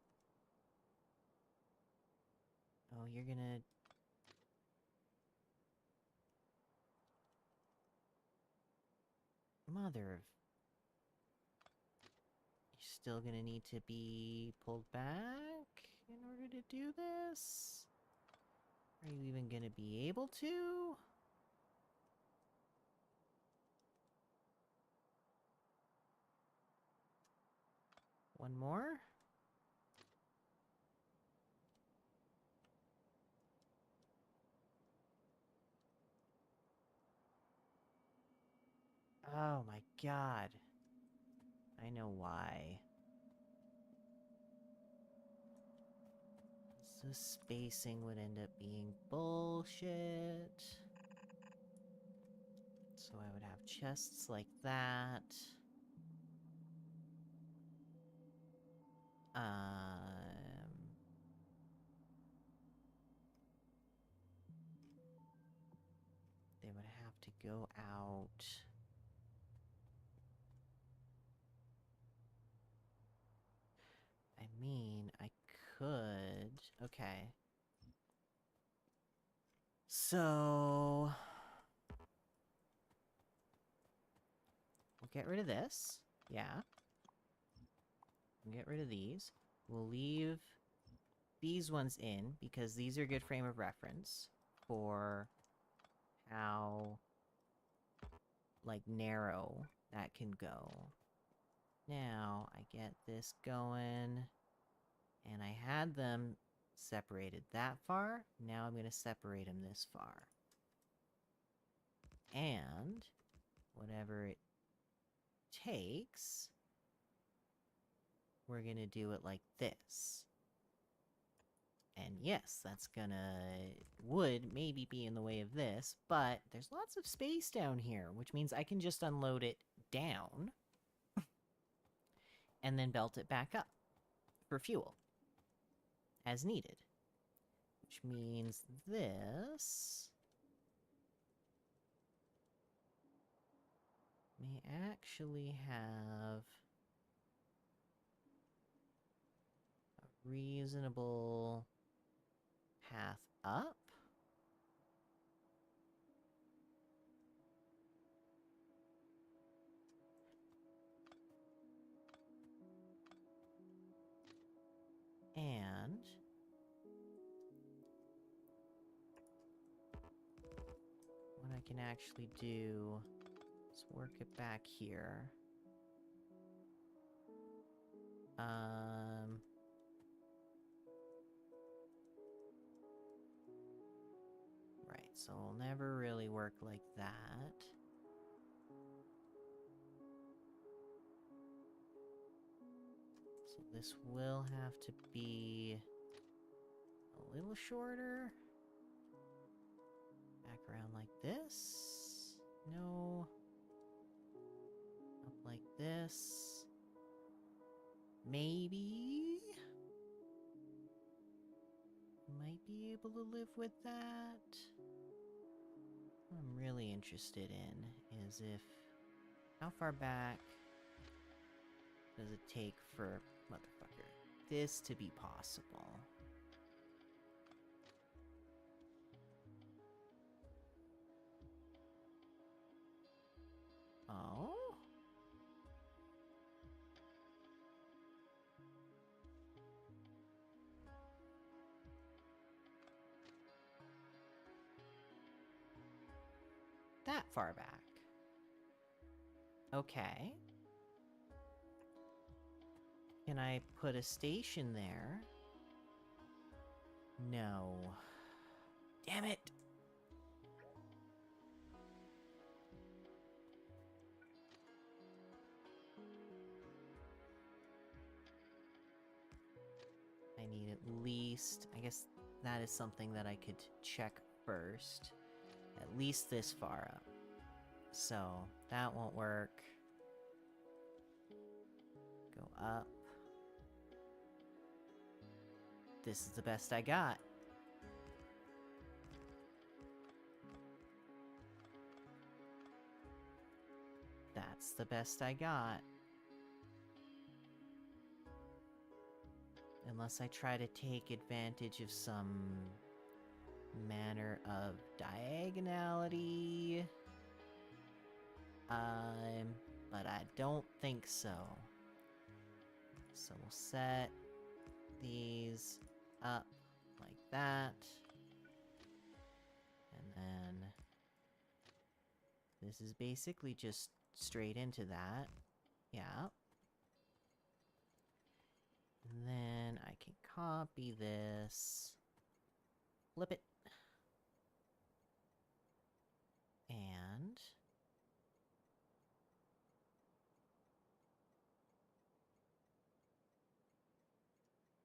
Oh, you're gonna... Mother of... You're still gonna need to be pulled back in order to do this? Are you even gonna be able to? One more? Oh my god. I know why. So spacing would end up being bullshit. So I would have chests like that. They would have to go out. I mean, I could... Okay. So... We'll get rid of this. Yeah. We'll get rid of these. We'll leave these ones in, because these are good frame of reference for how, like, narrow that can go. Now, I get this going, and I had them separated that far. Now I'm going to separate them this far. And whatever it takes, we're going to do it like this. And yes, that's would maybe be in the way of this, but there's lots of space down here, which means I can just unload it down and then belt it back up for fuel as needed. Which means this may actually have a reasonable path up. And what I can actually do is work it back here. Right, so it'll never really work like that. So this will have to be a little shorter. Back around like this. No. Up like this. Maybe. Might be able to live with that. What I'm really interested in is if... How far back does it take for... Motherfucker. This to be possible? Oh? That far back. Okay. Can I put a station there? No. Damn it! I need at least... I guess that is something that I could check first. At least this far up. So, that won't work. Go up. This is the best I got. That's the best I got. Unless I try to take advantage of some manner of diagonality. But I don't think so. So we'll set these up like that. And then this is basically just straight into that. Yeah. And then I can copy this. Flip it. And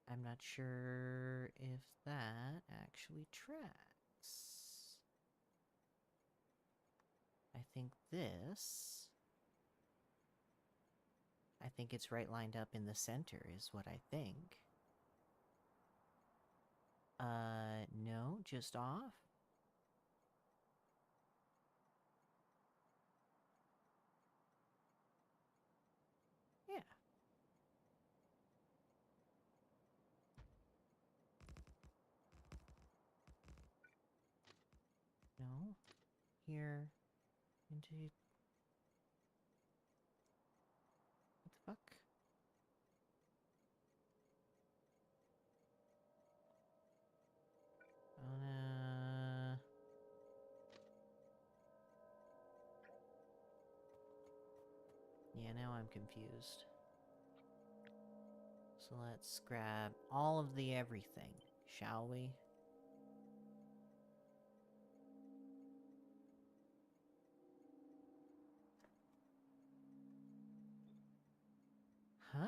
I'm not sure if that actually tracks. I think this... I think it's right lined up in the center is what I think. No, just off? Yeah. No. Here. Into... What the fuck? Yeah, now I'm confused. So let's grab all of the everything, shall we? Huh?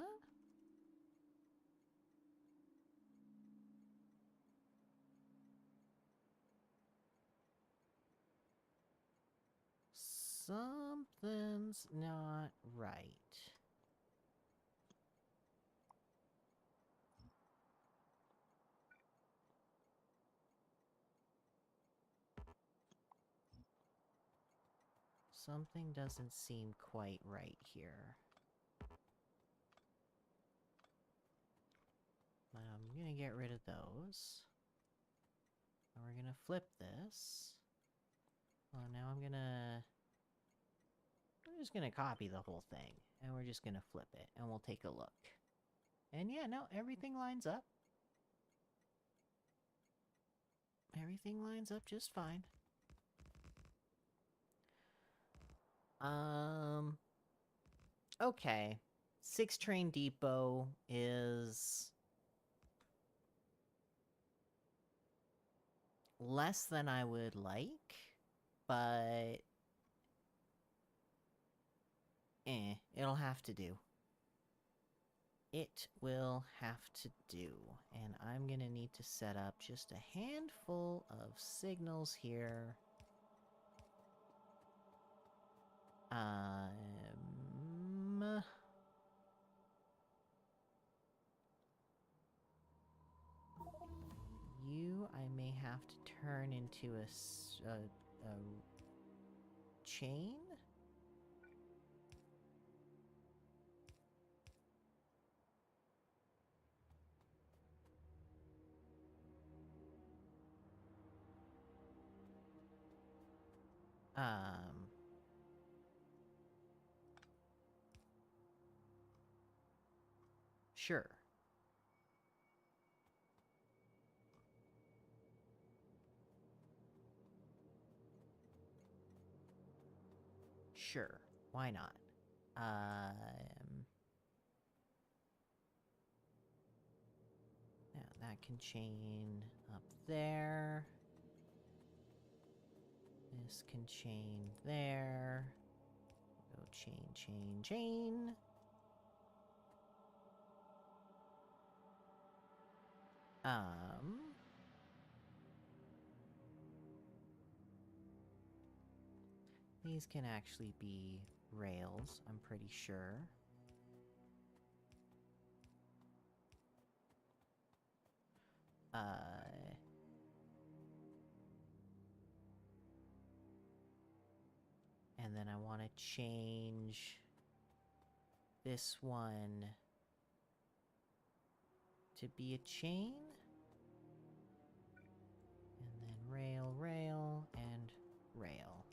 Something's not right. Something doesn't seem quite right here. But I'm gonna get rid of those. And we're gonna flip this. Well, now I'm just gonna copy the whole thing. And we're just gonna flip it. And we'll take a look. And yeah, no, everything lines up. Everything lines up just fine. Okay. 6 train depot is... less than I would like, but... it'll have to do. It will have to do. And I'm gonna need to set up just a handful of signals here. You, I may have to turn into a chain? Sure. Sure. Why not? that can chain up there. This can chain there. Go chain, chain, chain. These can actually be rails, I'm pretty sure. And then I want to change this one to be a chain. And then rail, rail, and rail.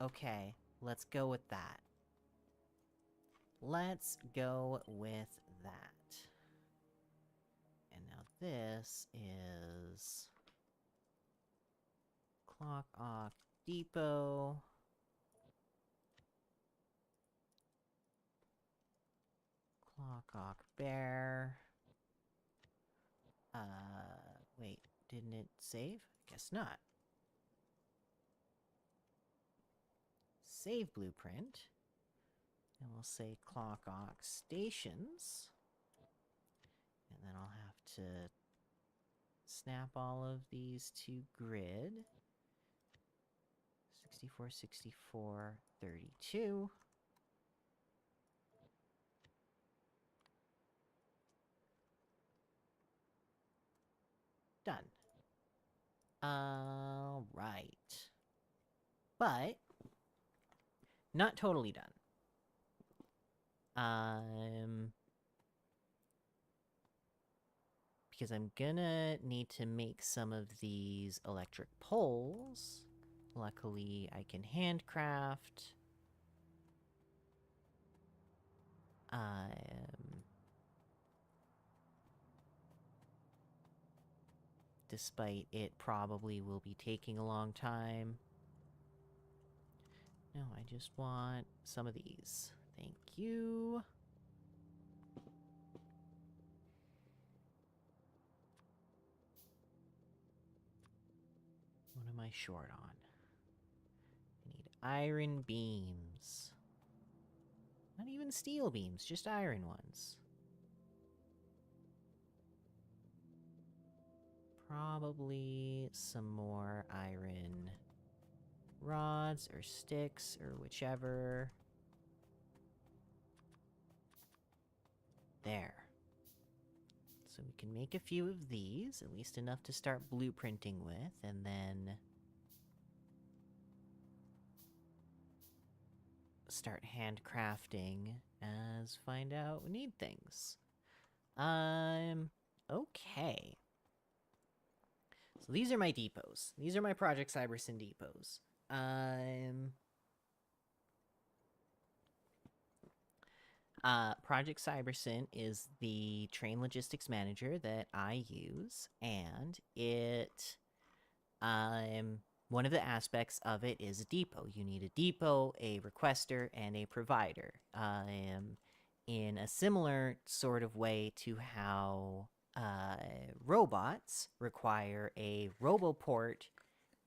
Okay, let's go with that. Let's go with that. And now this is Clock Ock Depot. Clock Ock Bear. Wait, didn't it save? Guess not. Save blueprint. And we'll say Clock Ock Stations. And then I'll have to snap all of these to grid. 64, 64, 32. Done. Alright. But, not totally done. Because I'm gonna need to make some of these electric poles. Luckily, I can handcraft. Despite it probably will be taking a long time. No, I just want some of these. Thank you. What am I short on? I need iron beams. Not even steel beams, just iron ones. Probably some more iron rods or sticks or whichever. There. So we can make a few of these, at least enough to start blueprinting with, and then start handcrafting as find out we need things. Okay. So these are my depots. These are my Project Cybersyn depots. Project Cybersyn is the train logistics manager that I use, and it, one of the aspects of it is a depot. You need a depot, a requester, and a provider. In a similar sort of way to how robots require a roboport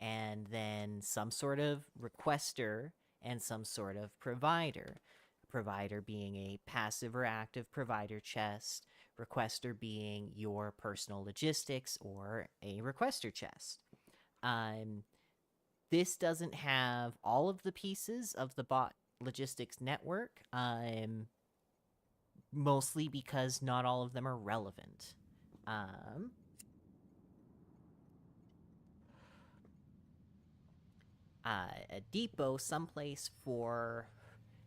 and then some sort of requester and some sort of provider. Provider being a passive or active provider chest, requester being your personal logistics or a requester chest. This doesn't have all of the pieces of the bot logistics network, mostly because not all of them are relevant. A depot, someplace for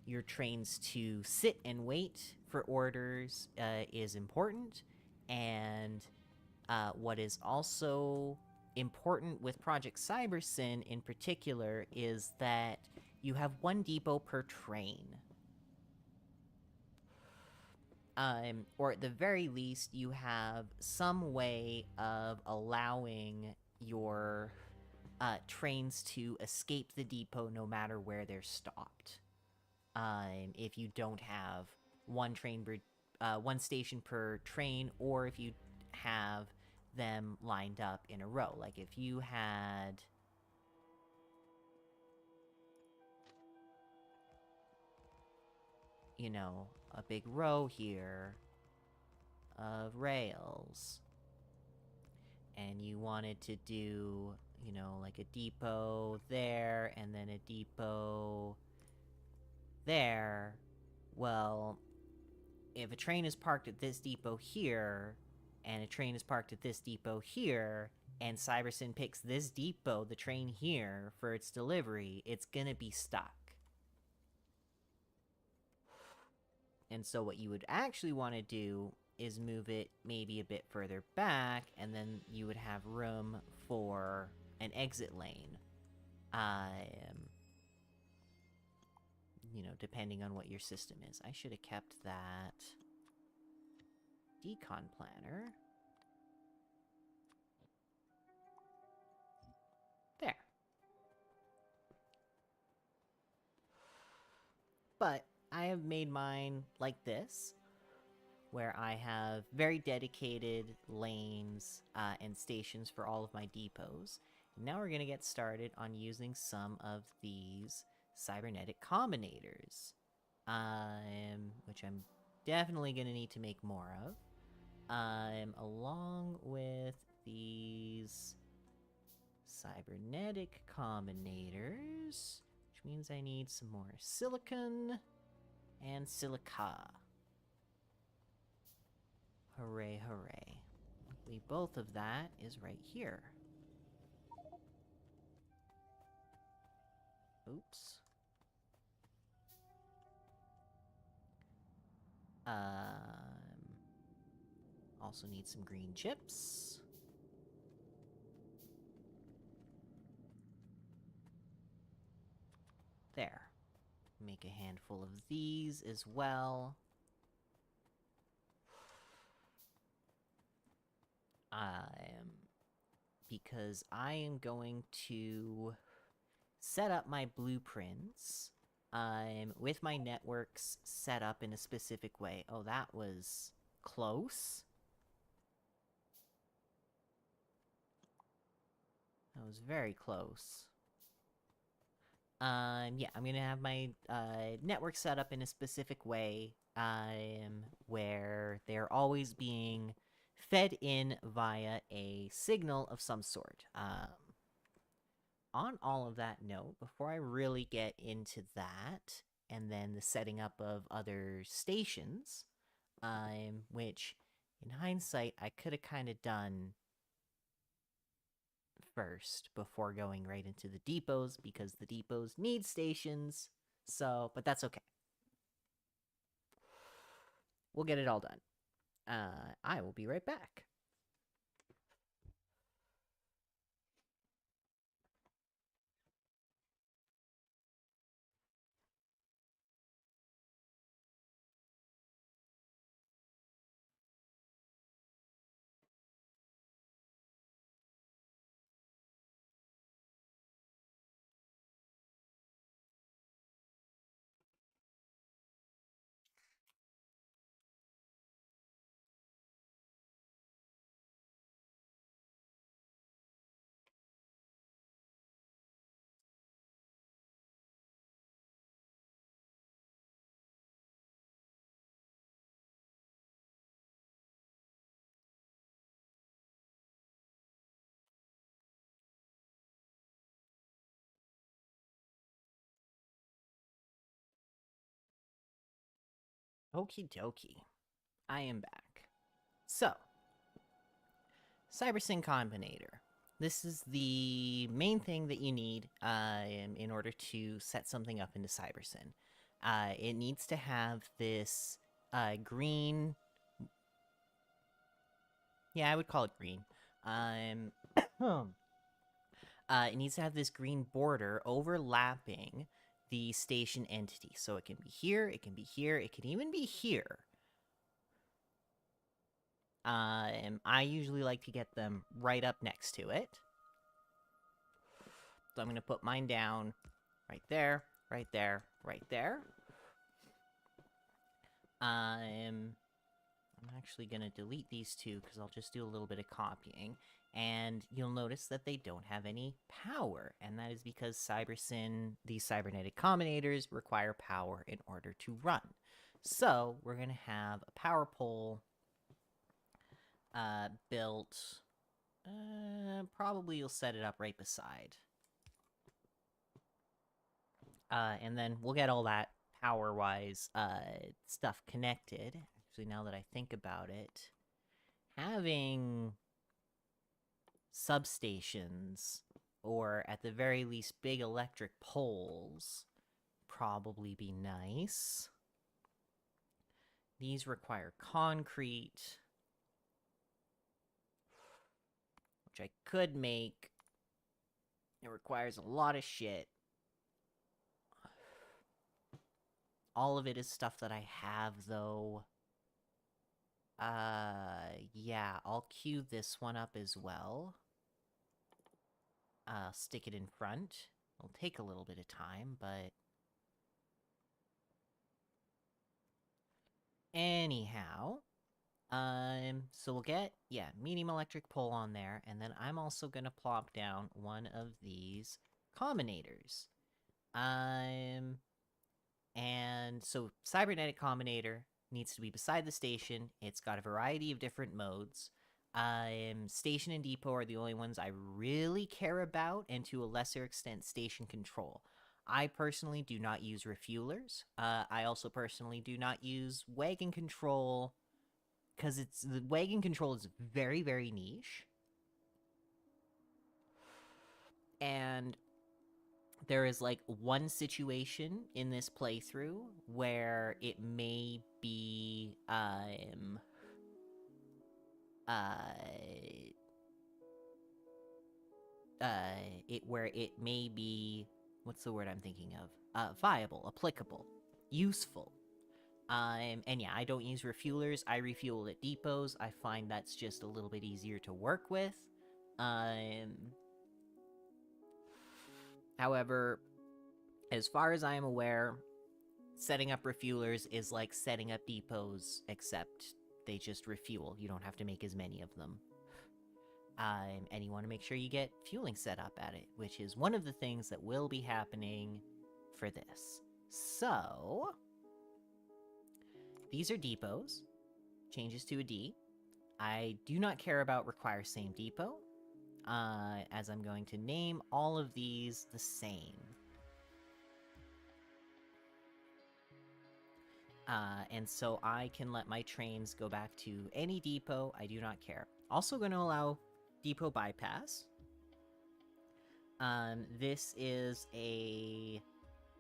your trains to sit and wait for orders, is important. And what is also important with Project Cybersyn in particular is that you have one depot per train. Or at the very least, you have some way of allowing your trains to escape the depot no matter where they're stopped. If you don't have one station per train, or if you have them lined up in a row. Like if you had, you know, a big row here of rails, and you wanted to do, you know, like a depot there, and then a depot there, well, if a train is parked at this depot here, and a train is parked at this depot here, and Cybersyn picks this depot, the train here, for its delivery, it's gonna be stuck. And so what you would actually want to do is move it maybe a bit further back, and then you would have room for an exit lane. You know, depending on what your system is. I should have kept that decon planner. There. But I have made mine like this, where I have very dedicated lanes and stations for all of my depots. Now we're going to get started on using some of these cybernetic combinators, which I'm definitely going to need to make more of, along with these cybernetic combinators, which means I need some more silicon and silica. Hooray, hooray. Luckily, both of that is right here. Oops. Also need some green chips. There. Make a handful of these as well. Because I am going to set up my blueprints with my networks set up in a specific way. Oh, that was close. That was very close. Yeah, I'm gonna have my network set up in a specific way, where they're always being fed in via a signal of some sort. On all of that note, before I really get into that, and then the setting up of other stations, which, in hindsight, I could have kind of done first before going right into the depots, because the depots need stations, but that's okay. We'll get it all done. I will be right back. Okie dokie. I am back. So, Cybersyn Combinator. This is the main thing that you need in order to set something up into Cybersyn. It needs to have this green... Yeah, I would call it green. It needs to have this green border overlapping the station entity. So it can be here, it can be here, it can even be here. I usually like to get them right up next to it. So I'm gonna put mine down right there, right there, right there. I'm actually gonna delete these two because I'll just do a little bit of copying. And you'll notice that they don't have any power, and that is because Cybersyn, these cybernetic combinators, require power in order to run. So we're gonna have a power pole built. Probably you'll set it up right beside. And then we'll get all that power-wise stuff connected. Actually, now that I think about it, having substations, or at the very least big electric poles, probably be nice. These require concrete, which I could make. It requires a lot of shit. All of it is stuff that I have, though. Yeah, I'll queue this one up as well. Stick it in front. It'll take a little bit of time, but... Anyhow, so we'll get, yeah, medium electric pole on there, and then I'm also gonna plop down one of these combinators. And so cybernetic combinator needs to be beside the station. It's got a variety of different modes. Station and depot are the only ones I really care about, and to a lesser extent, station control. I personally do not use refuelers. I also personally do not use wagon control, because the wagon control is very, very niche. And there is like one situation in this playthrough where it may be where it may be, what's the word I'm thinking of? Viable, applicable, useful. And yeah, I don't use refuelers. I refuel at depots. I find that's just a little bit easier to work with. However, as far as I am aware, setting up refuelers is like setting up depots, except they just refuel. You don't have to make as many of them. And you want to make sure you get fueling set up at it, which is one of the things that will be happening for this. So, these are depots. Changes to a D. I do not care about require same depot, as I'm going to name all of these the same. And so I can let my trains go back to any depot. I do not care. Also going to allow depot bypass. This is a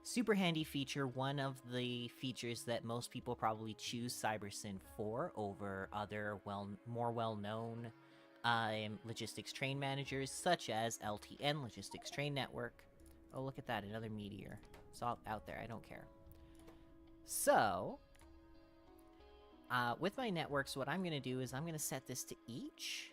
super handy feature, one of the features that most people probably choose Cybersyn for over other more well-known logistics train managers, such as LTN, Logistics Train Network. Oh, look at that, another meteor. It's all out there, I don't care. So, with my networks, what I'm going to do is I'm going to set this to each.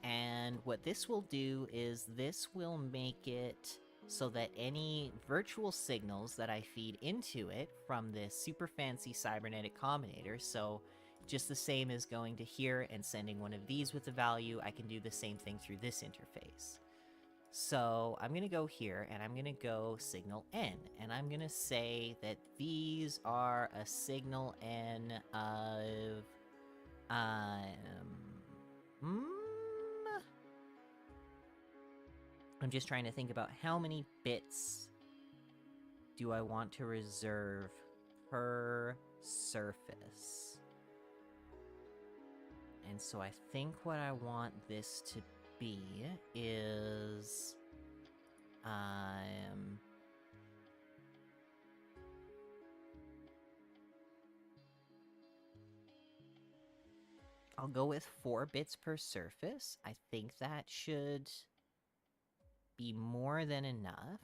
And what this will do is this will make it so that any virtual signals that I feed into it from this super fancy cybernetic combinator, so just the same as going to here and sending one of these with a value, I can do the same thing through this interface. So I'm going to go here, and I'm going to go signal N, and I'm going to say that these are a signal N of, I'm just trying to think about how many bits do I want to reserve per surface. And so I think what I want this to be is, I'll go with 4 bits per surface. I think that should be more than enough.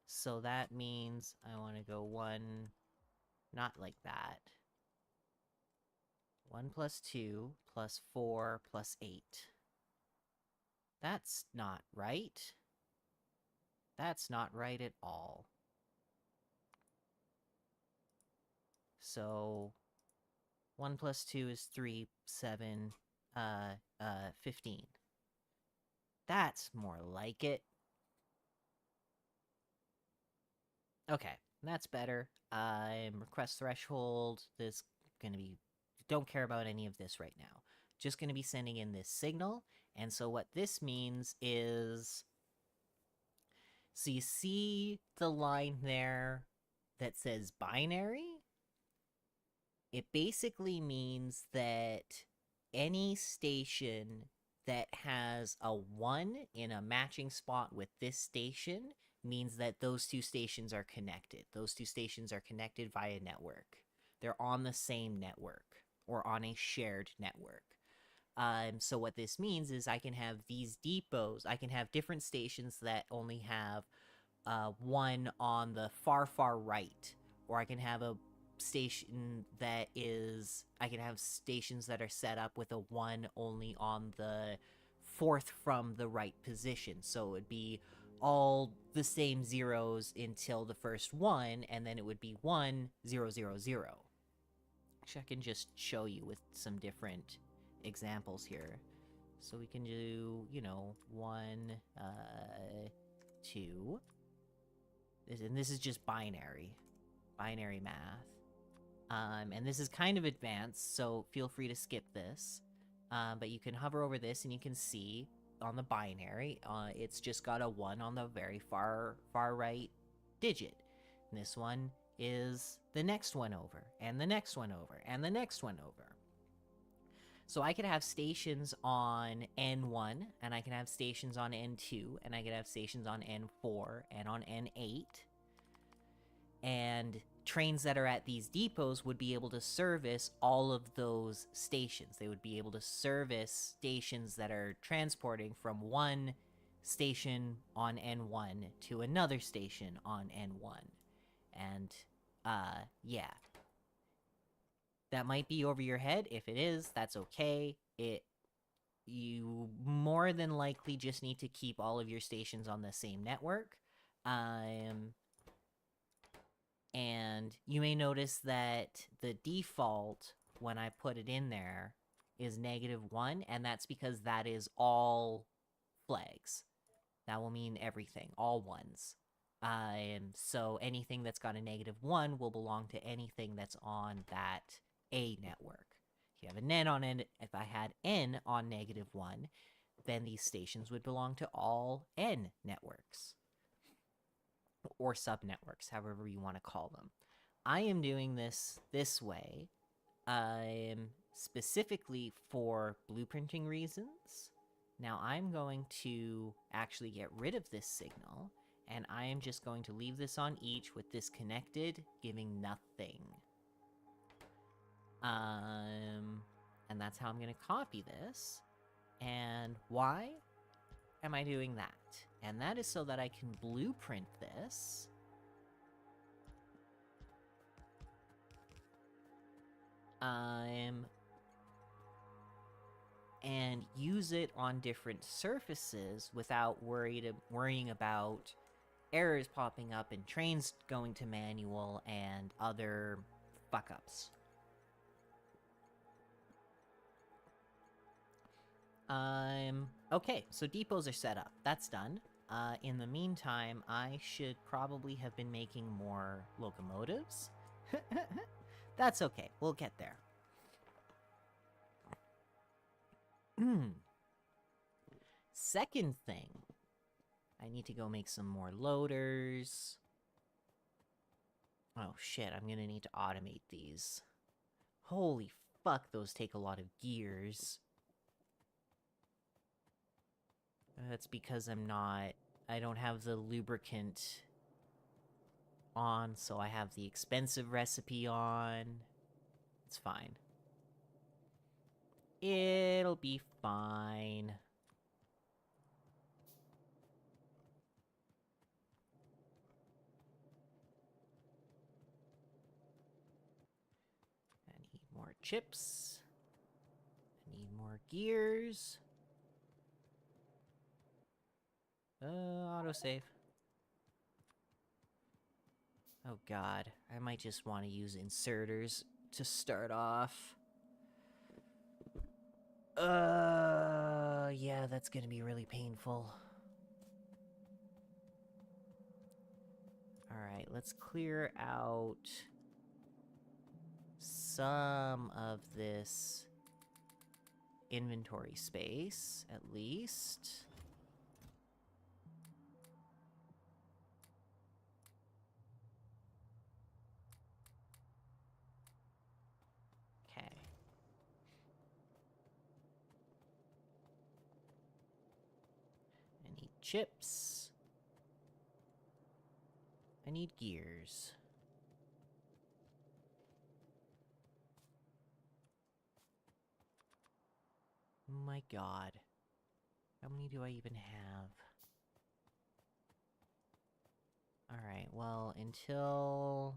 So that means I want to go 1, not like that. 1 plus 2 plus 4 plus 8. That's not right. That's not right at all. So 1 plus 2 is 3, 7, 15. That's more like it. Okay, that's better. Request threshold. This gonna be... Don't care about any of this right now. Just gonna be sending in this signal. And so what this means is... So you see the line there that says binary? It basically means that any station that has a 1 in a matching spot with this station means that those two stations are connected. Those two stations are connected via network. They're on the same network or on a shared network. So what this means is I can have these depots, I can have different stations that only have one on the far, far right, or I can have a station that is... I can have stations that are set up with a 1 only on the fourth from the right position. So it would be all the same zeros until the first 1, and then it would be 1, 0, 0, 0. Actually, I can just show you with some different examples here. So we can do, 1, 2. And this is just binary math. And this is kind of advanced, so feel free to skip this. But you can hover over this and you can see on the binary, it's just got a 1 on the very far right digit. And this one is the next one over, and the next one over, and the next one over. So I could have stations on N1, and I can have stations on N2, and I could have stations on N4, and on N8. And trains that are at these depots would be able to service all of those stations. They would be able to service stations that are transporting from one station on N1 to another station on N1. And, yeah. That might be over your head. If it is, that's okay. You more than likely just need to keep all of your stations on the same network. And you may notice that the default, when I put it in there, is -1, and that's because that is all flags. That will mean everything, all ones. So anything that's got a -1 will belong to anything that's on that A network. If you have an N on N, if I had N on -1, then these stations would belong to all N networks. Or subnetworks, however you want to call them. I am doing this way, specifically for blueprinting reasons. Now I'm going to actually get rid of this signal, and I am just going to leave this on each with this connected, giving nothing. And that's how I'm going to copy this. And why am I doing that? And that is so that I can blueprint this. And use it on different surfaces without worrying about errors popping up and trains going to manual and other fuck-ups. Okay, so depots are set up. That's done. In the meantime, I should probably have been making more locomotives. That's okay, we'll get there. Second thing, I need to go make some more loaders. Oh shit, I'm gonna need to automate these. Holy fuck, those take a lot of gears. That's because I don't have the lubricant on, so I have the expensive recipe on. It's fine. It'll be fine. I need more chips. I need more gears. Autosave. Oh god, I might just want to use inserters to start off. Yeah, that's gonna be really painful. Alright, let's clear out some of this inventory space, at least. Okay. I need chips. I need gears. My god. How many do I even have? Alright, well, until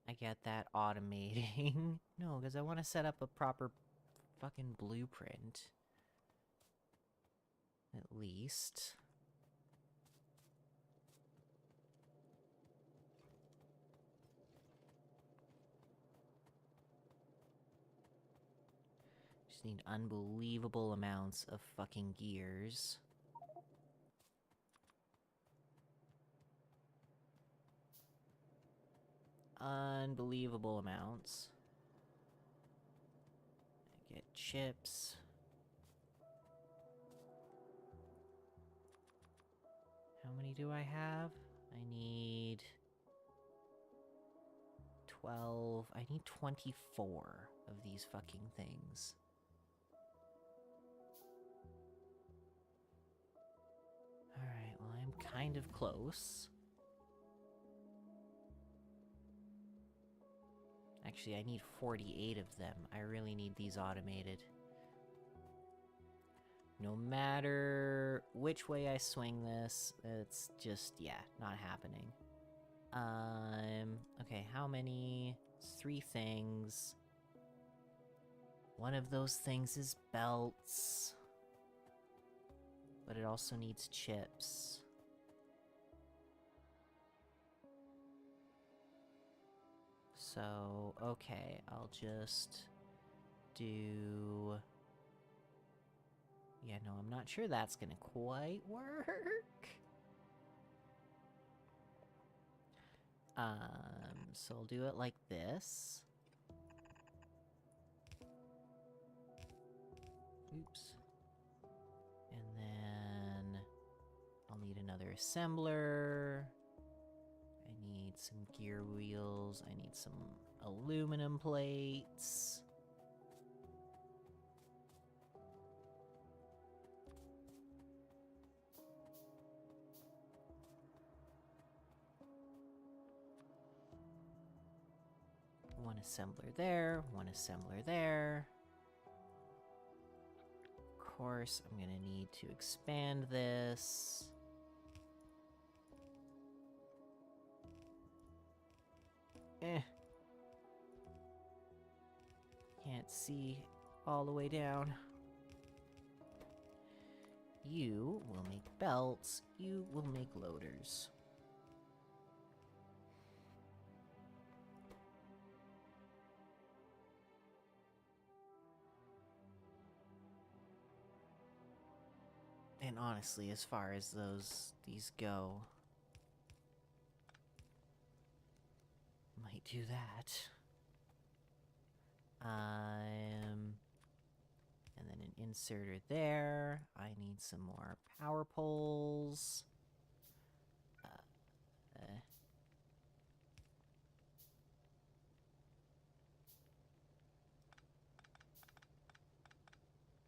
I get that automating... No, because I want to set up a proper fucking blueprint. At least. Just need unbelievable amounts of fucking gears. Unbelievable amounts. I get chips. How many do I have? I need 12. I need 24 of these fucking things. Alright, well, I'm kind of close. Actually, I need 48 of them. I really need these automated. No matter which way I swing this, it's just, yeah, not happening. Okay, how many? It's 3 things. One of those things is belts. But it also needs chips. So, okay, I'll just do... Yeah, no, I'm not sure that's gonna quite work. So I'll do it like this. Oops. And then I'll need another assembler. I need some gear wheels. I need some aluminum plates. One assembler there, one assembler there. Of course, I'm gonna need to expand this. Can't see all the way down. You will make belts, you will make loaders. And honestly, as far as these go, might do that. And then an inserter there. I need some more power poles.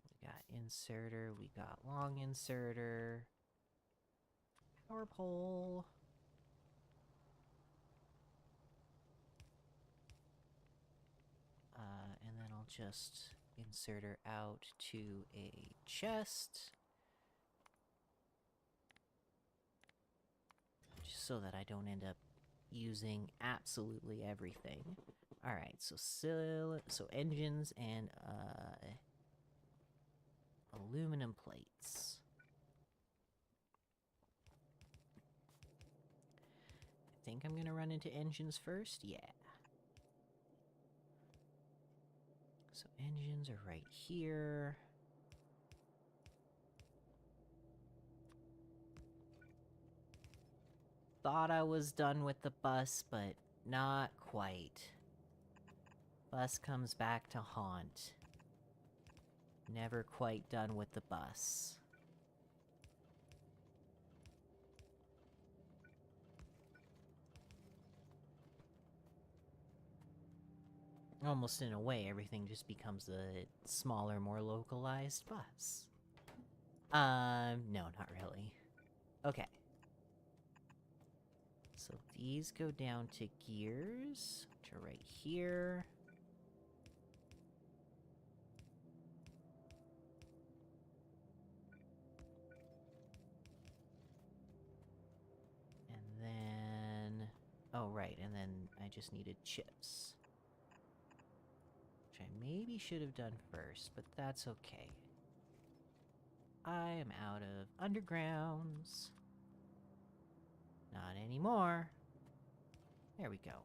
We got inserter, we got long inserter. Power pole. And then I'll just insert her out to a chest. Just so that I don't end up using absolutely everything. Alright, so engines and aluminum plates. think I'm gonna run into engines first. Yeah. So engines are right here. Thought I was done with the bus, but not quite. Bus comes back to haunt. Never quite done with the bus. Almost in a way, everything just becomes a smaller, more localized bus. No, not really. Okay. So these go down to gears, which are right here. And then... oh, right, and then I just needed chips. Which I maybe should have done first, but that's okay. I am out of undergrounds. Not anymore. There we go.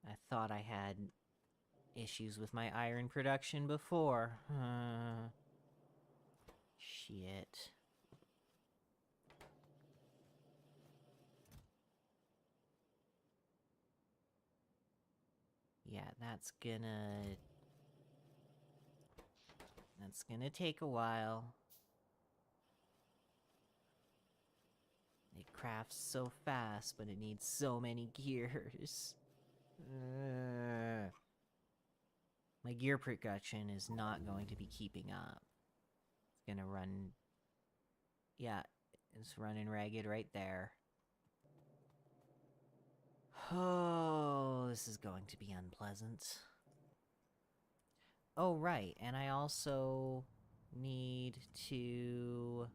I thought I had issues with my iron production before. Shit. Yeah, that's gonna take a while. It crafts so fast, but it needs so many gears. My gear production is not going to be keeping up. It's gonna run... yeah, it's running ragged right there. Oh, this is going to be unpleasant. Oh, right, and I also need to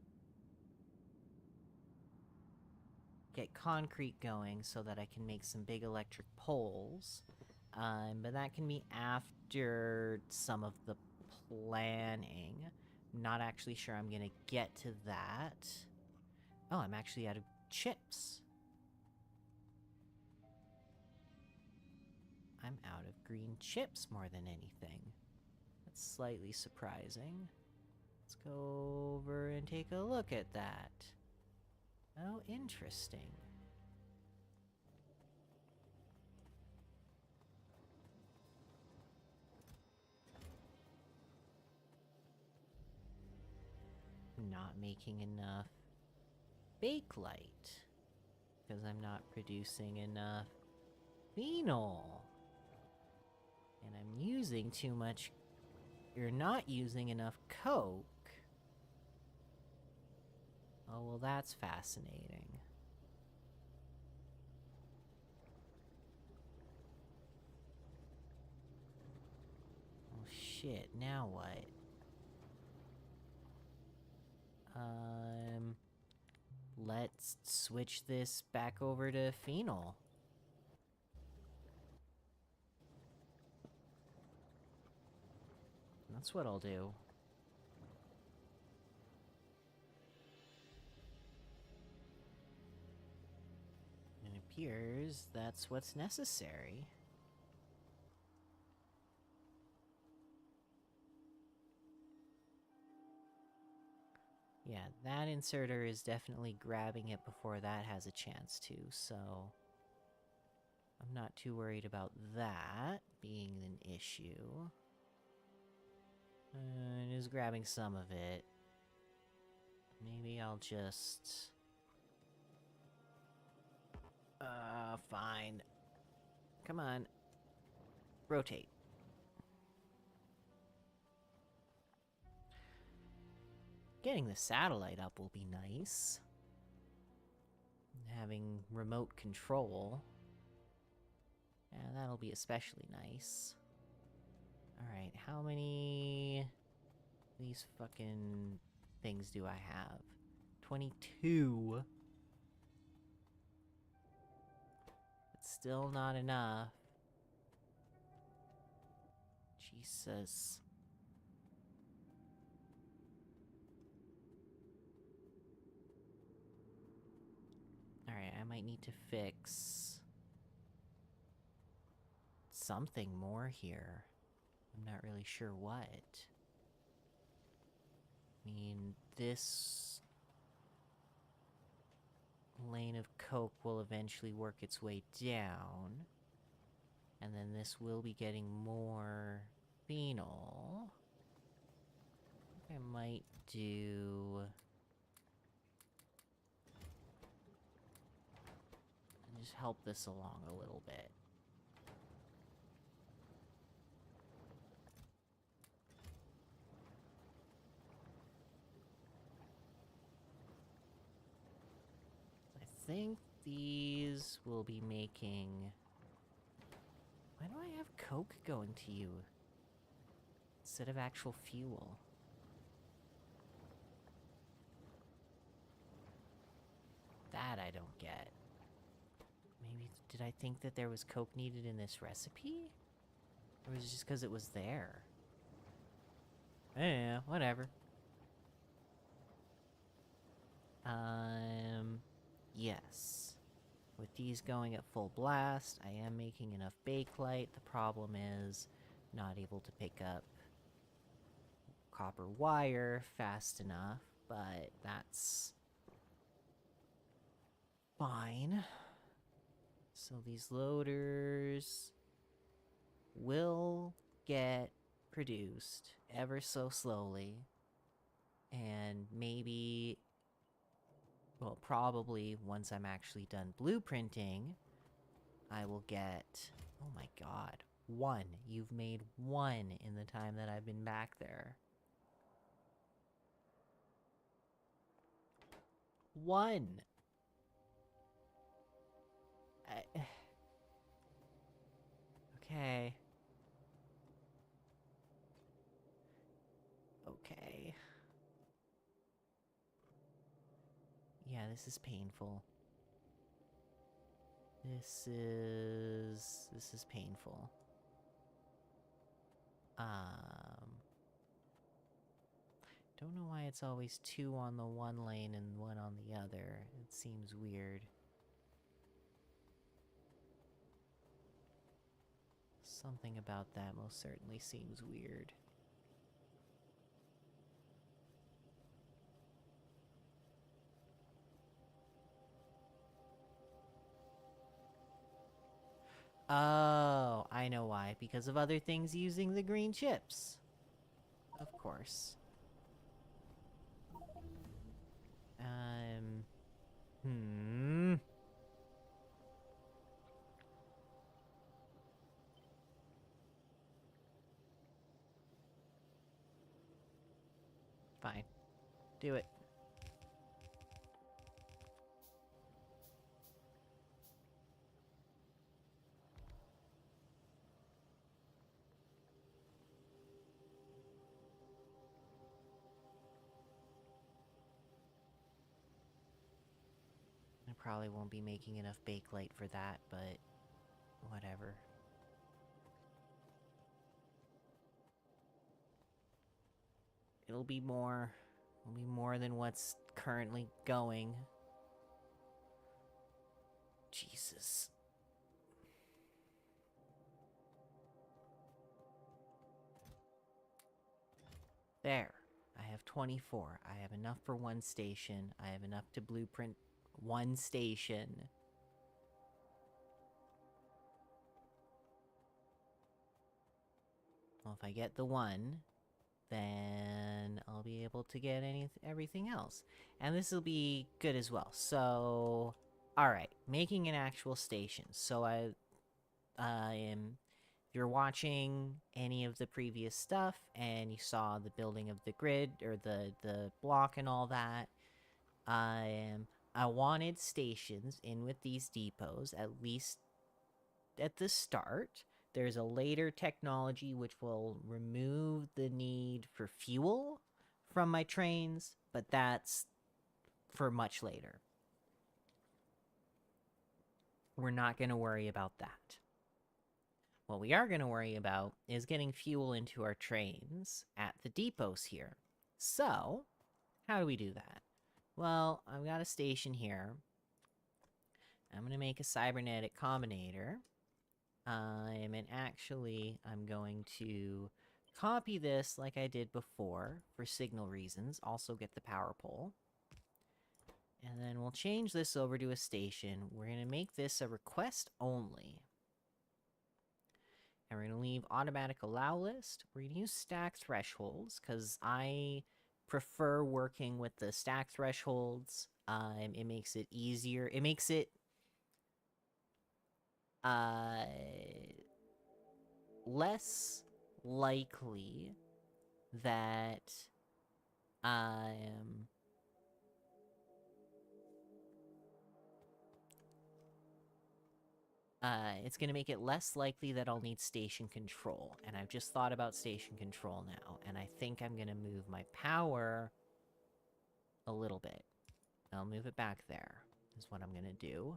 get concrete going so that I can make some big electric poles. But that can be after some of the planning. Not actually sure I'm gonna get to that. Oh, I'm actually out of chips. I'm out of green chips more than anything. That's slightly surprising. Let's go over and take a look at that. Oh, interesting. Not making enough bakelite because I'm not producing enough phenol. And I'm using too much... you're not using enough coke. Oh, well, that's fascinating. Oh, shit, now what? Let's switch this back over to phenol. That's what I'll do. It appears that's what's necessary. Yeah, that inserter is definitely grabbing it before that has a chance to, so... I'm not too worried about that being an issue. It is grabbing some of it. Maybe I'll just... fine. Come on. Rotate. Getting the satellite up will be nice. Having remote control. Yeah, that'll be especially nice. Alright, how many... these fucking things do I have? 22. It's still not enough. Jesus. Might need to fix something more here. I'm not really sure what. I mean, this lane of coke will eventually work its way down. And then this will be getting more phenol. I think I might do... just help this along a little bit. I think these will be making... Why do I have coke going to you instead of actual fuel? That I don't get. Maybe, did I think that there was coke needed in this recipe? Or was it just because it was there? Yeah, whatever. Yes. With these going at full blast, I am making enough bakelite. The problem is not able to pick up copper wire fast enough, but that's fine. So these loaders will get produced ever so slowly, and maybe, well, probably once I'm actually done blueprinting, I will get... Oh my god. 1. You've made 1 in the time that I've been back there. 1! Okay. Okay. Yeah, this is painful. This is painful. Don't know why it's always 2 on the one lane and 1 on the other. It seems weird. Something about that most certainly seems weird. Oh, I know why. Because of other things using the green chips. Of course. Fine. Do it. I probably won't be making enough bakelite for that, but whatever. It'll be more. It'll be more than what's currently going. Jesus. There. I have 24. I have enough for 1 station. I have enough to blueprint 1 station. Well, if I get the 1, then I'll be able to get everything else. And this will be good as well. So, alright, making an actual station. So I am... If you're watching any of the previous stuff, and you saw the building of the grid, or the block and all that, I wanted stations in with these depots, at least at the start. There's a later technology which will remove the need for fuel from my trains, but that's for much later. We're not going to worry about that. What we are going to worry about is getting fuel into our trains at the depots here. So, how do we do that? Well, I've got a station here. I'm going to make a cybernetic combinator. And actually, I'm going to copy this like I did before for signal reasons. Also get the power pole. And then we'll change this over to a station. We're going to make this a request only. And we're going to leave automatic allow list. We're going to use stack thresholds because I prefer working with the stack thresholds. It makes it easier. It makes it less likely that it's going to make it less likely that I'll need station control. And I've just thought about station control now, and I think I'm going to move my power a little bit. I'll move it back there, is what I'm going to do.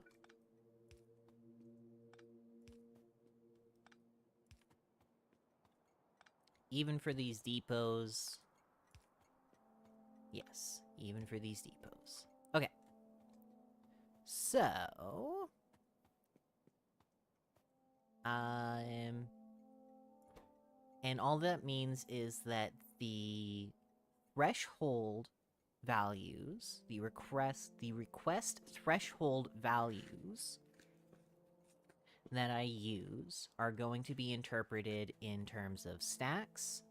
Even for these depots. Yes, even for these depots. Okay. So... and all that means is that the threshold values, the request threshold values that I use are going to be interpreted in terms of stacks,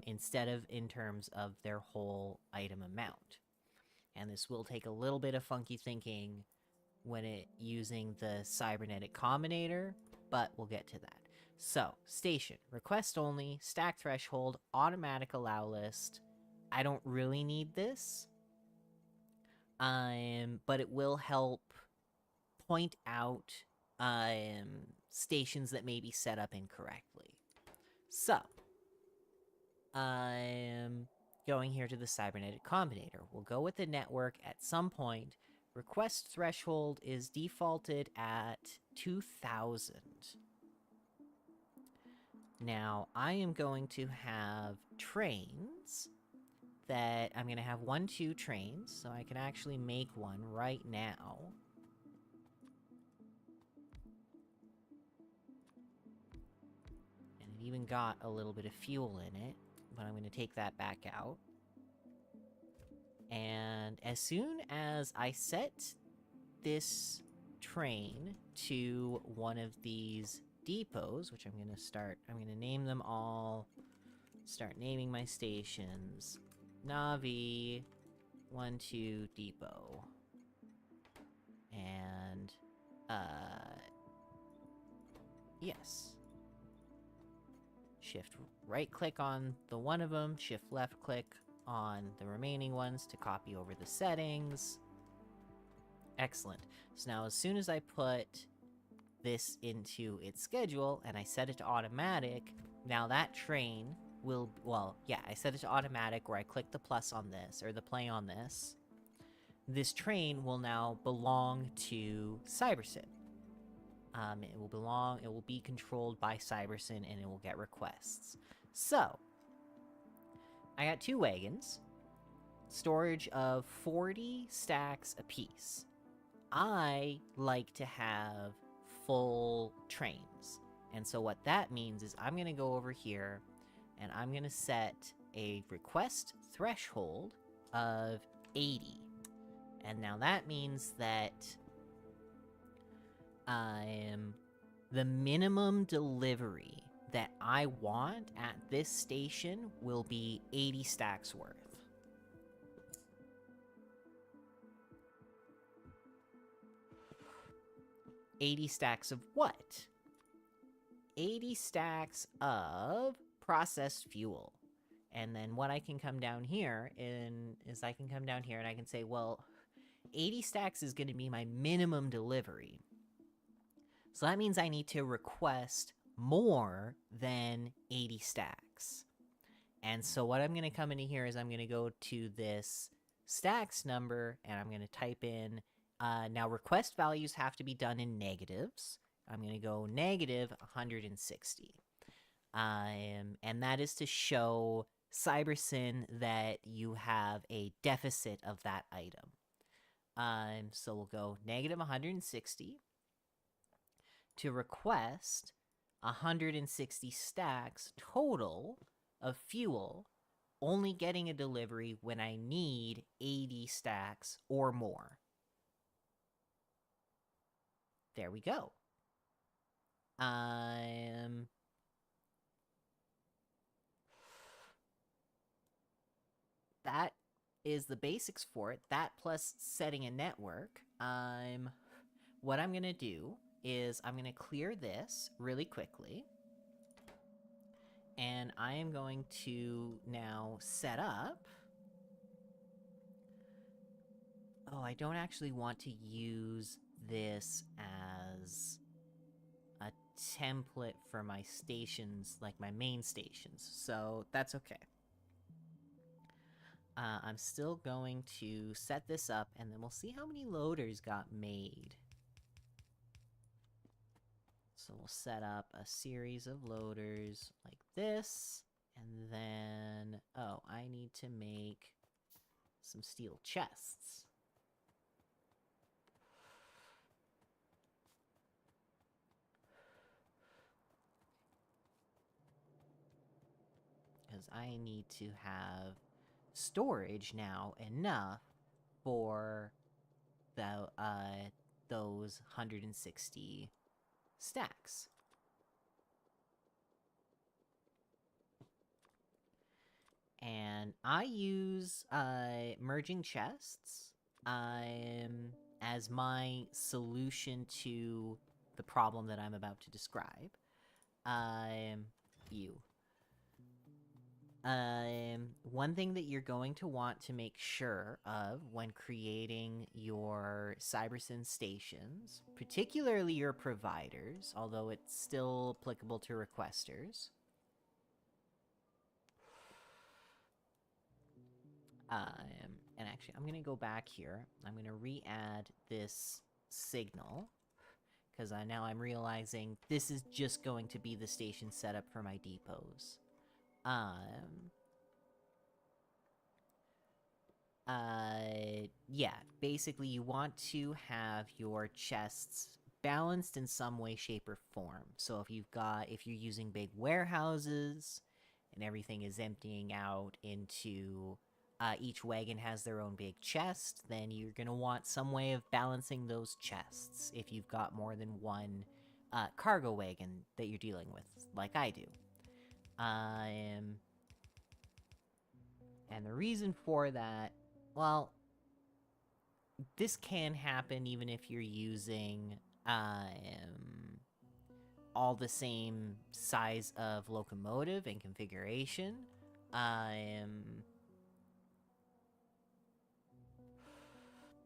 instead of in terms of their whole item amount. And this will take a little bit of funky thinking when using the cybernetic combinator, but we'll get to that. So, station, request only, stack threshold, automatic allow list. I don't really need this, but it will help point out stations that may be set up incorrectly. So, going here to the cybernetic combinator. We'll go with the network at some point. Request threshold is defaulted at 2000. Now, I am going to have trains that I'm going to have 2 trains, so I can actually make one right now. And it even got a little bit of fuel in it, but I'm going to take that back out. And as soon as I set this train to one of these depots, which I'm going to name them all, start naming my stations. Navi 12 depot. And, yes. Shift right click on the one of them, shift left click on the remaining ones to copy over the settings. Excellent. So now as soon as I put this into its schedule and I set it to automatic, now that train will, well, yeah, I set it to automatic where I click the plus on this, or the play on this. This train will now belong to Cybersyn. It will be controlled by Cybersyn and it will get requests. So, I got 2 wagons, storage of 40 stacks apiece. I like to have full trains. And so what that means is I'm going to go over here and I'm going to set a request threshold of 80. And now that means that the minimum delivery that I want at this station will be 80 stacks worth. $80 stacks of what? 80 stacks of processed fuel. And then what I can come down here is I can come down here and I can say, well, 80 stacks is going to be my minimum delivery. So that means I need to request more than 80 stacks. And so what I'm going to come into here is I'm going to go to this stacks number and I'm going to type in, now request values have to be done in negatives. I'm going to go negative 160. And that is to show Cybersyn that you have a deficit of that item. So we'll go negative 160 to request 160 stacks total of fuel, only getting a delivery when I need 80 stacks or more. There we go. That is the basics for it. That plus setting a network. What I'm gonna do is I'm gonna clear this really quickly. And I am going to now set up. Oh, I don't actually want to use this as a template for my stations, like my main stations, so that's okay. I'm still going to set this up, and then we'll see how many loaders got made. So we'll set up a series of loaders like this, and then, oh, I need to make some steel chests. Because I need to have storage now enough for the those 160 stacks. And I use merging chests as my solution to the problem that I'm about to describe. One thing that you're going to want to make sure of when creating your Cybersyn stations, particularly your providers, although it's still applicable to requesters, and actually, I'm going to go back here. I'm going to re-add this signal, because now I'm realizing this is just going to be the station setup for my depots. Yeah, basically you want to have your chests balanced in some way, shape, or form. So if you're using big warehouses and everything is emptying out into, each wagon has their own big chest, then you're gonna want some way of balancing those chests if you've got more than one, cargo wagon that you're dealing with, like I do. And the reason for that, well, this can happen even if you're using all the same size of locomotive and configuration.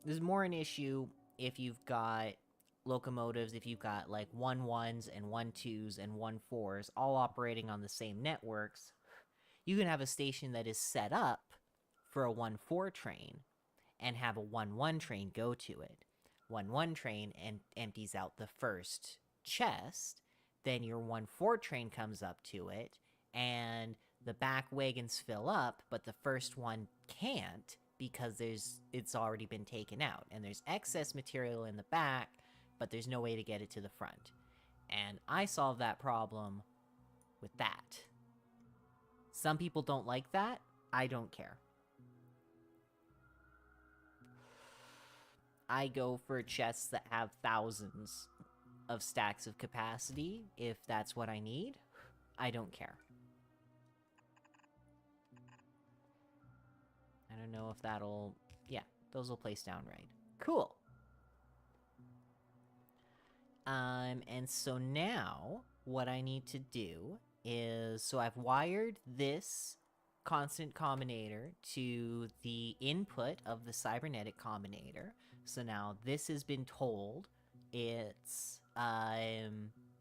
There's more an issue if you've got locomotives, if you've got like 1-1s and 1-2s and 1-4s all operating on the same networks. You can have a station that is set up for a 1-4 train and have a 1-1 train go to it. 1-1 train empties out the first chest, then your 1-4 train comes up to it, and the back wagons fill up, but the first one can't because it's already been taken out, and there's excess material in the back, but there's no way to get it to the front. And I solved that problem with that. Some people don't like that. I don't care. I go for chests that have thousands of stacks of capacity if that's what I need. I don't care. I don't know if that'll... Yeah, those will place down right. Cool. And so now, what I need to do is... So I've wired this constant combinator to the input of the cybernetic combinator. So now this has been told its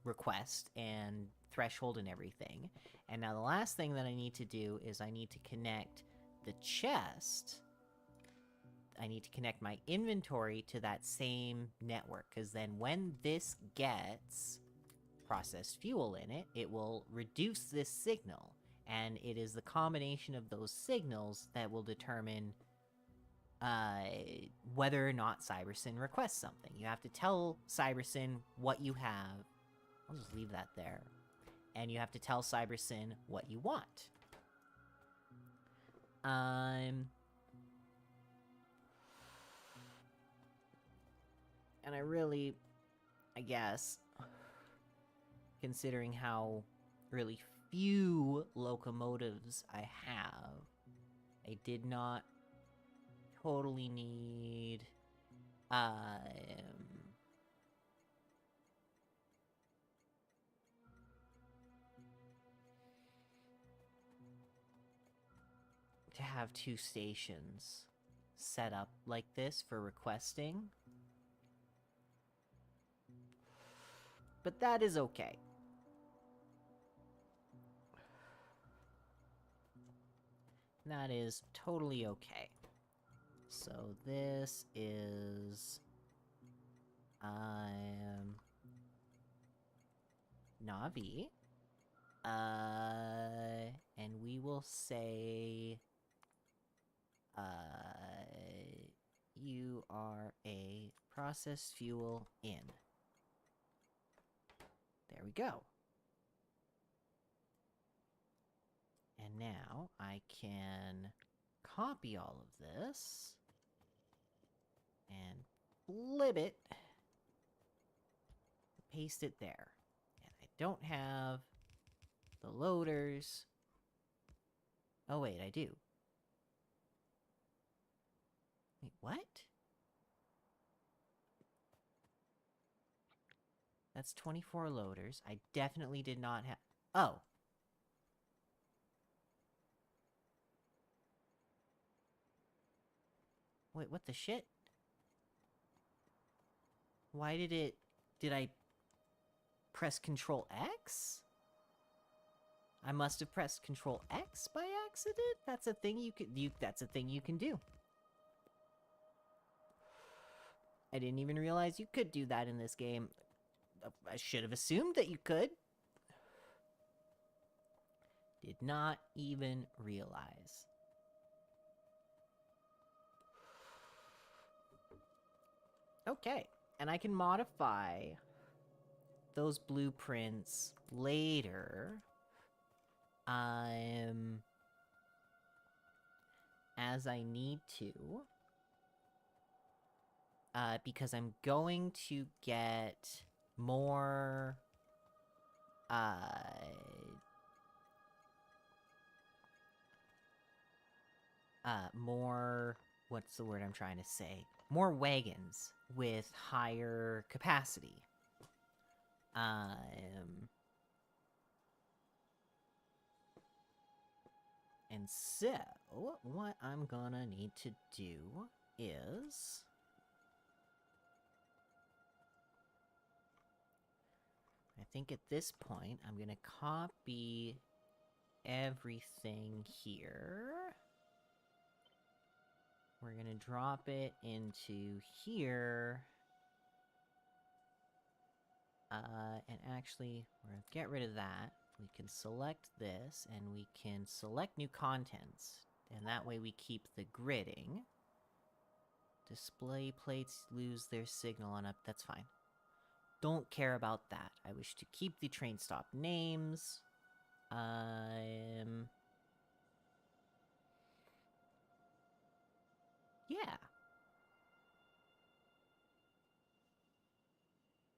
request and threshold and everything. And now the last thing that I need to do is I need to connect the chest. I need to connect my inventory to that same network, because then when this gets processed fuel in it, it will reduce this signal. And it is the combination of those signals that will determine whether or not Cybersyn requests something. You have to tell Cybersyn what you have. I'll just leave that there. And you have to tell Cybersyn what you want. And I really, I guess, considering how really few locomotives I have, I did not totally need, to have 2 stations set up like this for requesting. But that is okay. That is totally okay. So this is... Navi. And we will say... you are a processed fuel in. There we go. And now I can copy all of this and flip it, paste it there. And I don't have the loaders. Oh wait, I do. Wait, what? That's 24 loaders. I definitely did not have... Oh. Wait, what the shit? Why did it... Did I press Control X? I must have pressed Control X by accident? That's a thing you can... that's a thing you can do. I didn't even realize you could do that in this game. I should have assumed that you could. Did not even realize. Okay, and I can modify those blueprints later. As I need to. Because I'm going to get more... more... What's the word I'm trying to say? More wagons with higher capacity. And so, what I'm gonna need to do is... I think at this point, I'm gonna copy everything here. We're gonna drop it into here. And actually, we're gonna get rid of that. We can select this, and we can select new contents. And that way we keep the gridding. Display plates lose their signal on up. That's fine. Don't care about that. I wish to keep the train stop names. Yeah.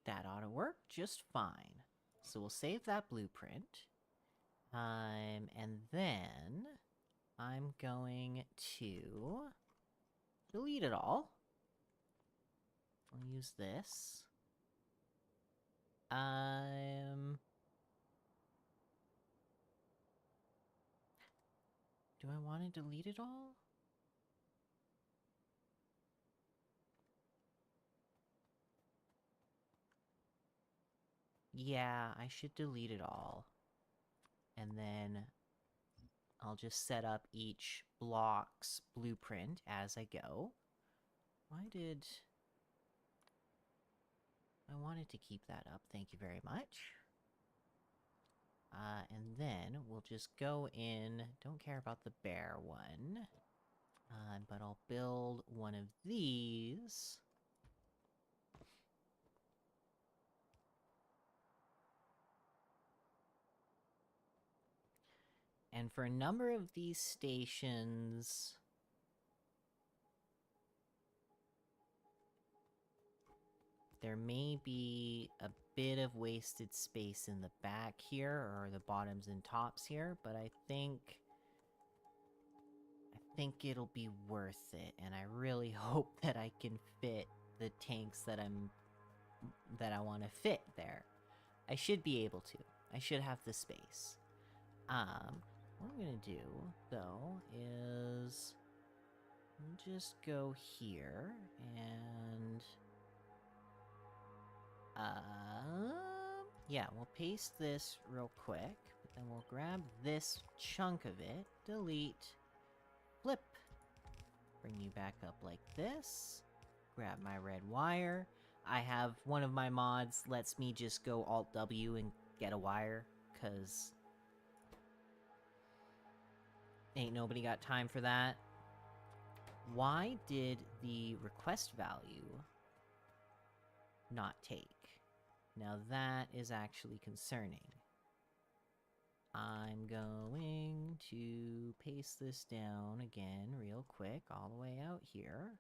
That ought to work just fine. So we'll save that blueprint. And then I'm going to delete it all. I'll use this. Do I want to delete it all? Yeah, I should delete it all. And then I'll just set up each block's blueprint as I go. Why did... I wanted to keep that up, thank you very much. And then we'll just go in, don't care about the bear one. But I'll build one of these. And for a number of these stations... there may be a bit of wasted space in the back here, or the bottoms and tops here, but I think it'll be worth it, and I really hope that I can fit the tanks that I want to fit there. I should be able to. I should have the space. What I'm gonna do, though, is just go here, and... yeah, we'll paste this real quick, but then we'll grab this chunk of it, delete, flip, bring you back up like this, grab my red wire. I have one of my mods lets me just go Alt-W and get a wire, cause ain't nobody got time for that. Why did the request value not take? Now that is actually concerning. I'm going to paste this down again real quick, all the way out here.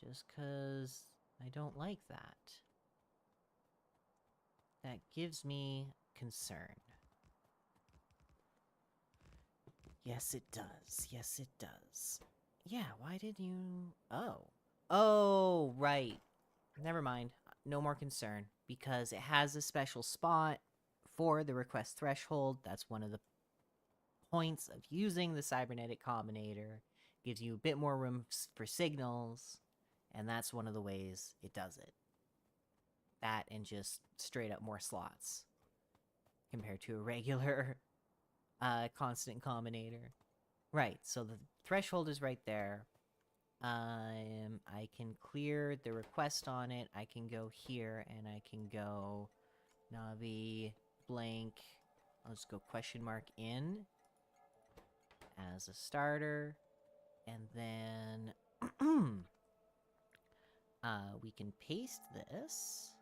Just 'cause I don't like that. That gives me concern. Yes, it does. Yes, it does. Yeah, why did you... Oh. Oh, right. Never mind. No more concern. Because it has a special spot for the request threshold. That's one of the points of using the cybernetic combinator. Gives you a bit more room for signals. And that's one of the ways it does it. That and just straight up more slots. Compared to a regular constant combinator. Right, so the threshold is right there. I can clear the request on it. I can go here, and I can go Navi blank. I'll just go question mark in as a starter. And then we can paste this.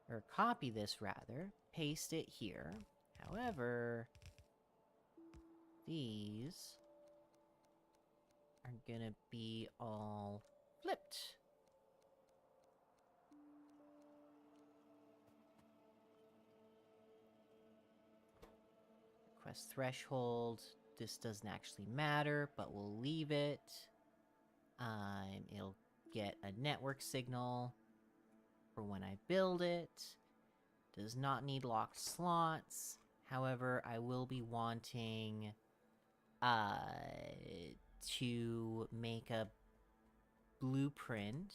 Or copy this, rather. Paste it here. However, these are gonna be all flipped. Request threshold. This doesn't actually matter, but we'll leave it. It'll get a network signal for when I build it. Does not need locked slots. However, I will be wanting to make a blueprint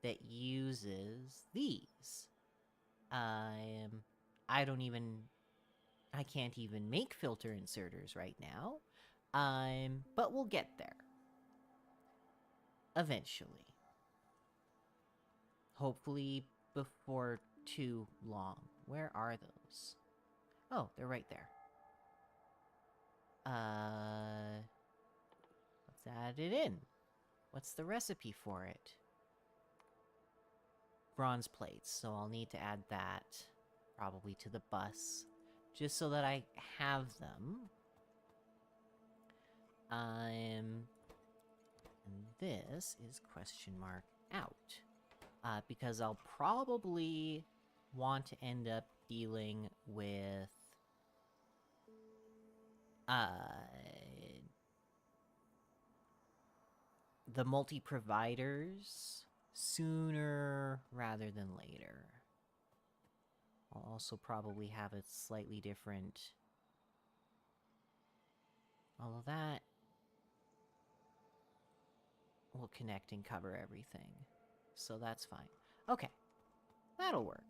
that uses these. I can't even make filter inserters right now. But we'll get there. Eventually. Hopefully before too long. Where are those? Oh, they're right there. Let's add it in. What's the recipe for it? Bronze plates, so I'll need to add that probably to the bus, just so that I have them. And this is question mark out. Because I'll probably want to end up dealing with the multi-providers sooner rather than later. I'll also probably have a slightly different... all of that will connect and cover everything. So that's fine. Okay. That'll work.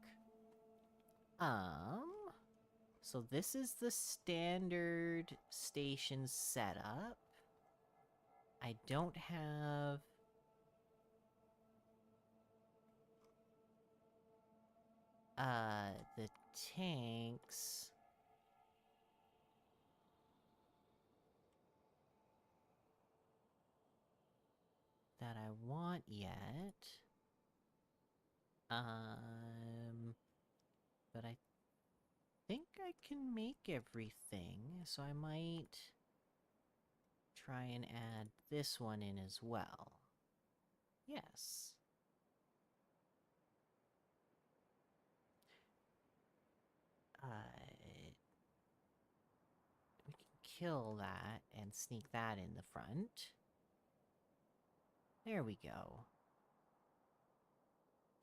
So this is the standard station setup. I don't have... The tanks... that I want yet. But I think I can make everything, so I might try and add this one in as well. Yes. We can kill that and sneak that in the front. There we go.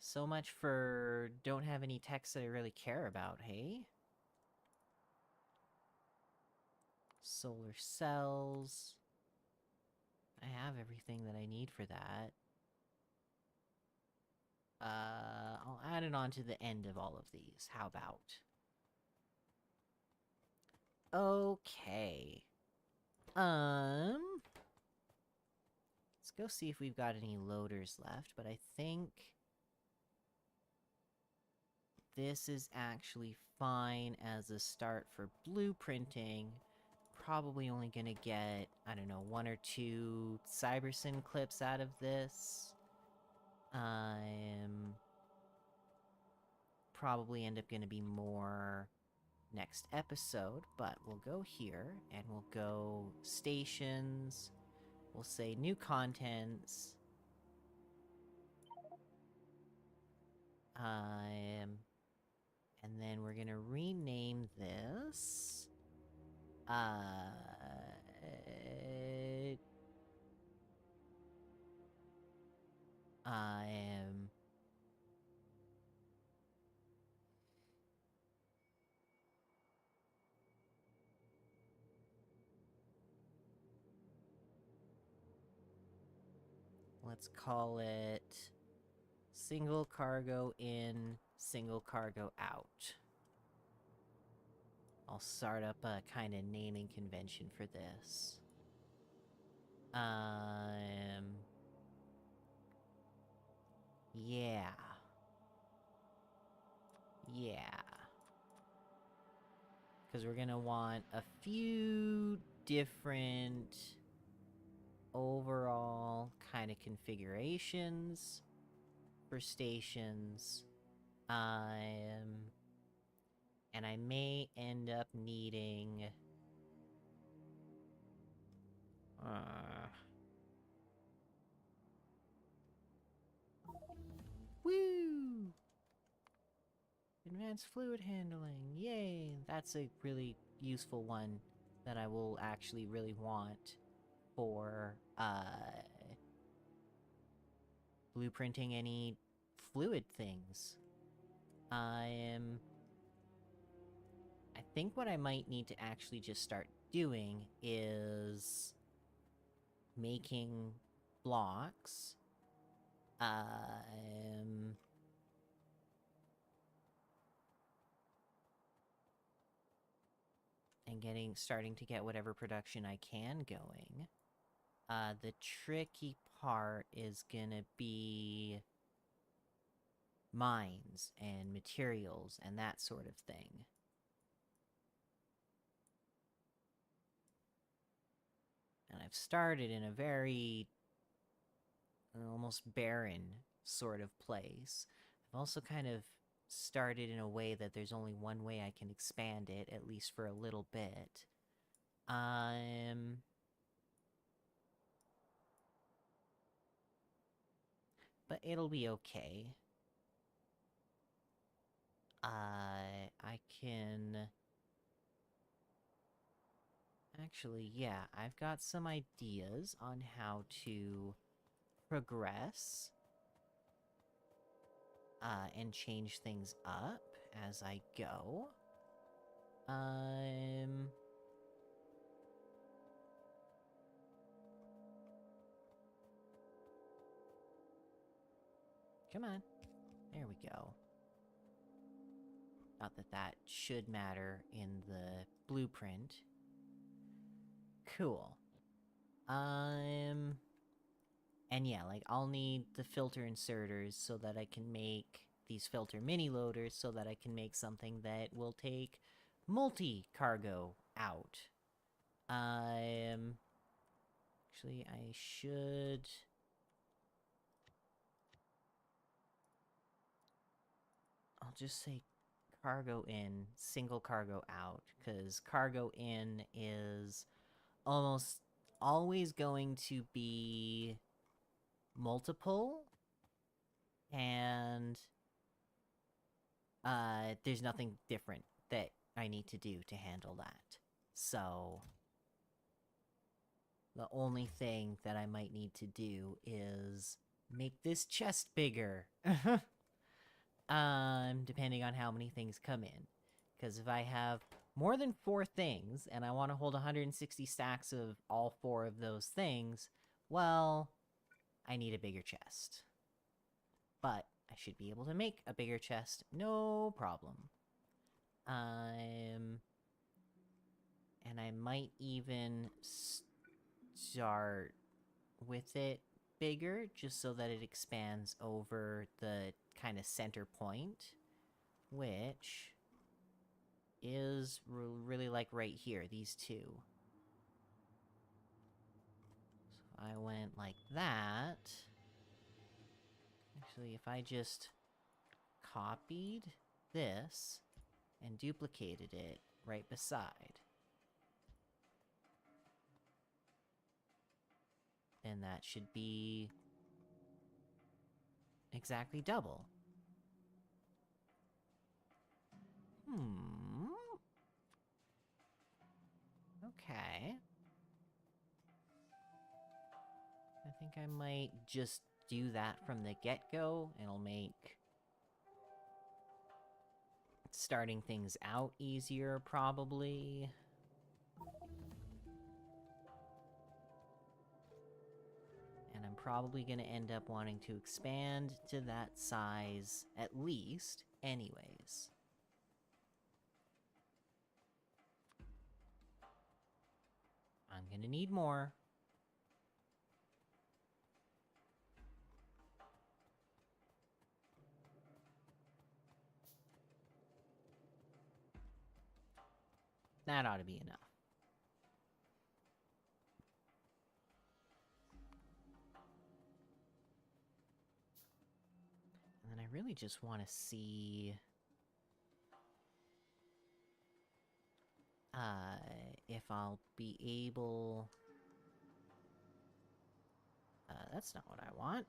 So much for don't have any text that I really care about, hey? Solar cells. I have everything that I need for that. I'll add it on to the end of all of these. How about? Okay. Let's go see if we've got any loaders left, but I think this is actually fine as a start for blueprinting. Probably only gonna get, I don't know, 1 or 2 Cybersyn clips out of this. Probably end up gonna be more next episode, but we'll go here, and we'll go stations, we'll say new contents, and then we're gonna rename this, let's call it single cargo in, single cargo out. I'll start up a kind of naming convention for this. Yeah. Yeah. Because we're gonna want a few different overall kind of configurations for stations. And I may end up needing... Woo! Advanced fluid handling, yay! That's a really useful one that I will actually really want for, blueprinting any fluid things. I think what I might need to actually just start doing is making blocks, and starting to get whatever production I can going. The tricky part is gonna be mines and materials and that sort of thing. And I've started in a very almost barren sort of place. I've also kind of started in a way that there's only one way I can expand it, at least for a little bit. But it'll be okay. I can... Actually, yeah, I've got some ideas on how to progress, and change things up as I go. Come on. There we go. Not that that should matter in the blueprint. Cool. And yeah, like, I'll need the filter inserters so that I can make these filter mini loaders so that I can make something that will take multi-cargo out. Actually, I should... I'll just say cargo in, single cargo out, because cargo in is almost always going to be multiple, and there's nothing different that I need to do to handle that. So the only thing that I might need to do is make this chest bigger. Depending on how many things come in. Because if I have more than 4 things, and I want to hold 160 stacks of all 4 of those things, well, I need a bigger chest. But I should be able to make a bigger chest, no problem. And I might even start with it bigger, just so that it expands over the kind of center point, which is really like right here, these two. So I went like that. Actually, if I just copied this and duplicated it right beside, then that should be exactly double. Okay. I think I might just do that from the get-go. It'll make starting things out easier, probably. And I'm probably gonna end up wanting to expand to that size, at least, anyways. I'm gonna need more. That ought to be enough. And then I really just want to see... if I'll be able... that's not what I want.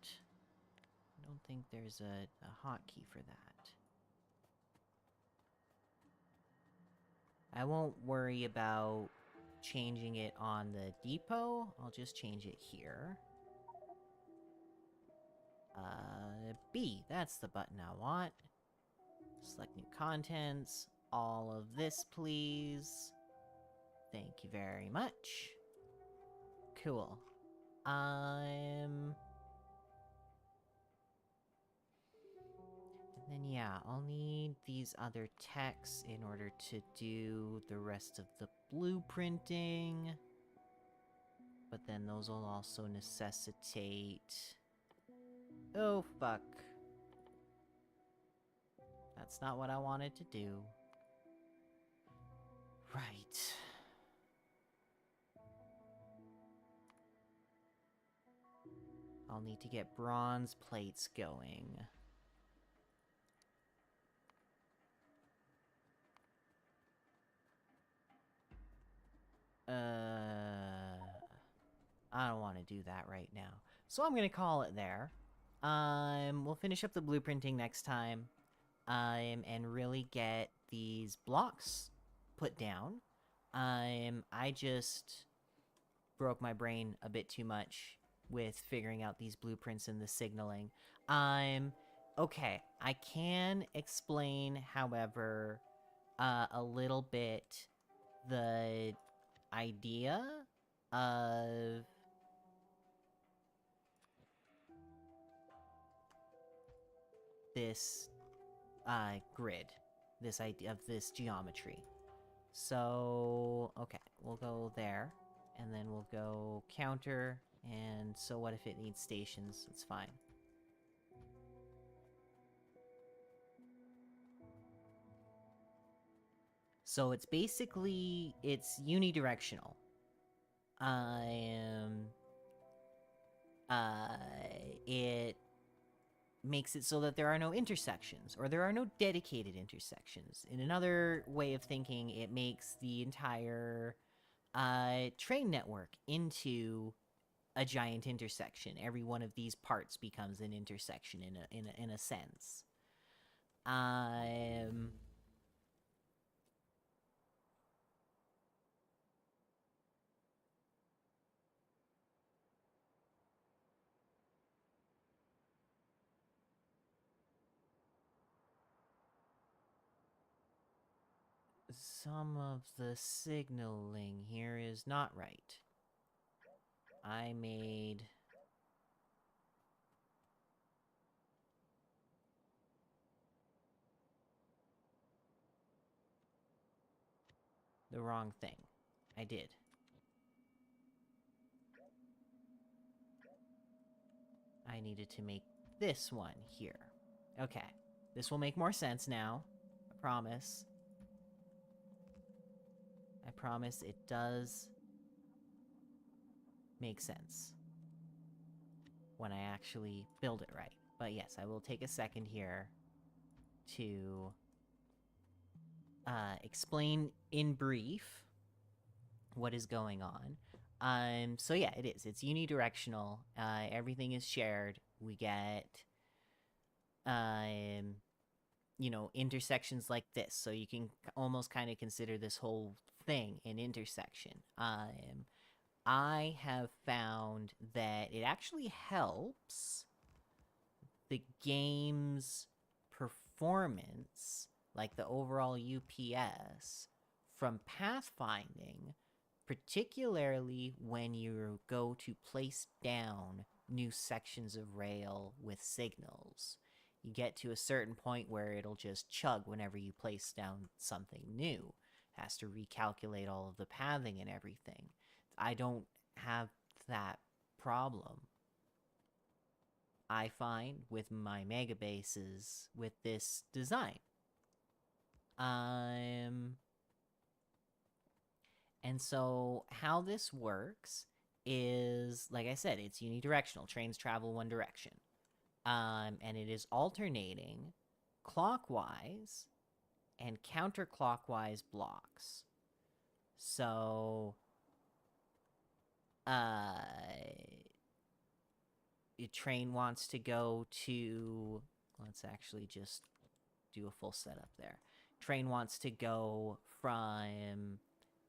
I don't think there's a hotkey for that. I won't worry about changing it on the depot. I'll just change it here. B, that's the button I want. Select new contents. All of this, please. Thank you very much. Cool. And then, yeah, I'll need these other texts in order to do the rest of the blueprinting. But then those will also necessitate... Oh, fuck. That's not what I wanted to do. Right. I'll need to get bronze plates going. I don't want to do that right now. So I'm gonna call it there. We'll finish up the blueprinting next time. And really get these blocks put down. I just broke my brain a bit too much with figuring out these blueprints and the signaling. Okay, I can explain, however, a little bit the idea of this grid, this idea of this geometry. So, okay, we'll go there, and then we'll go counter, and so what if it needs stations? It's fine. So it's basically, it's unidirectional. It makes it so that there are no intersections, or there are no dedicated intersections. In another way of thinking, it makes the entire train network into a giant intersection. Every one of these parts becomes an intersection in a sense. Some of the signaling here is not right. I made the wrong thing. I did. I needed to make this one here. Okay. This will make more sense now. I promise. I promise it does make sense when I actually build it right. But yes, I will take a second here to explain in brief what is going on. So yeah, it is. It's unidirectional. Everything is shared. We get, intersections like this. So you can almost kind of consider this whole thing an intersection. I have found that it actually helps the game's performance, like the overall UPS, from pathfinding, particularly when you go to place down new sections of rail with signals. You get to a certain point where it'll just chug whenever you place down something new. It has to recalculate all of the pathing and everything. I don't have that problem, I find, with my mega bases with this design. And so how this works is, like I said, it's unidirectional. Trains travel one direction. And it is alternating clockwise and counterclockwise blocks. So, a train wants to go to, let's actually just do a full setup there. Train wants to go from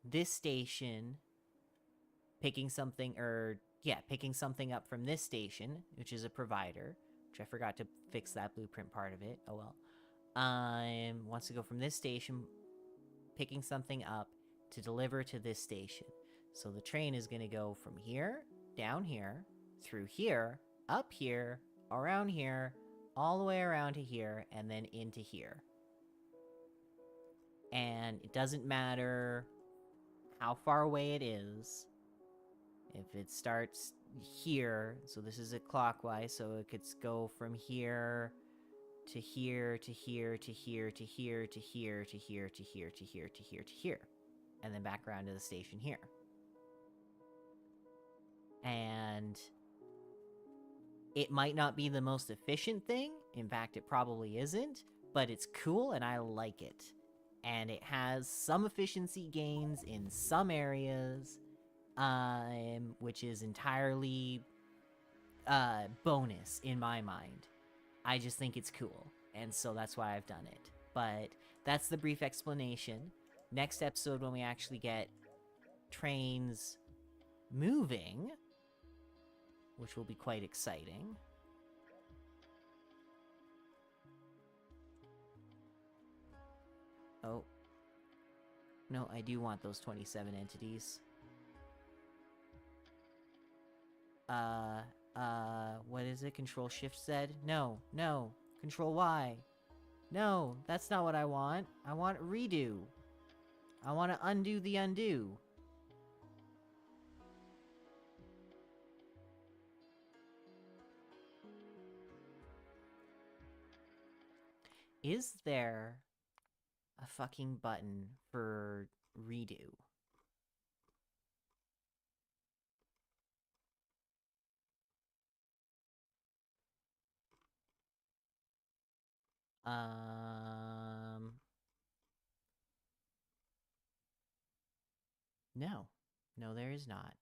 this station, picking something up from this station, which is a provider, which I forgot to fix that blueprint part of it. Oh well. Wants to go from this station, picking something up to deliver to this station. So the train is going to go from here, down here, through here, up here, around here, all the way around to here, and then into here. And it doesn't matter how far away it is. If it starts here, so this is a clockwise, so it could go from here to here to here to here to here to here to here to here to here to here to here, and then back around to the station here. And it might not be the most efficient thing. In fact, it probably isn't, but it's cool and I like it. And it has some efficiency gains in some areas, which is entirely bonus in my mind. I just think it's cool, and so that's why I've done it. But that's the brief explanation. Next episode, when we actually get trains moving, which will be quite exciting. Oh. No, I do want those 27 entities. What is it? Control Shift Z? No, no. Control Y. No, that's not what I want. I want redo. I want to undo the undo. Is there a fucking button for redo. No. No, there is not.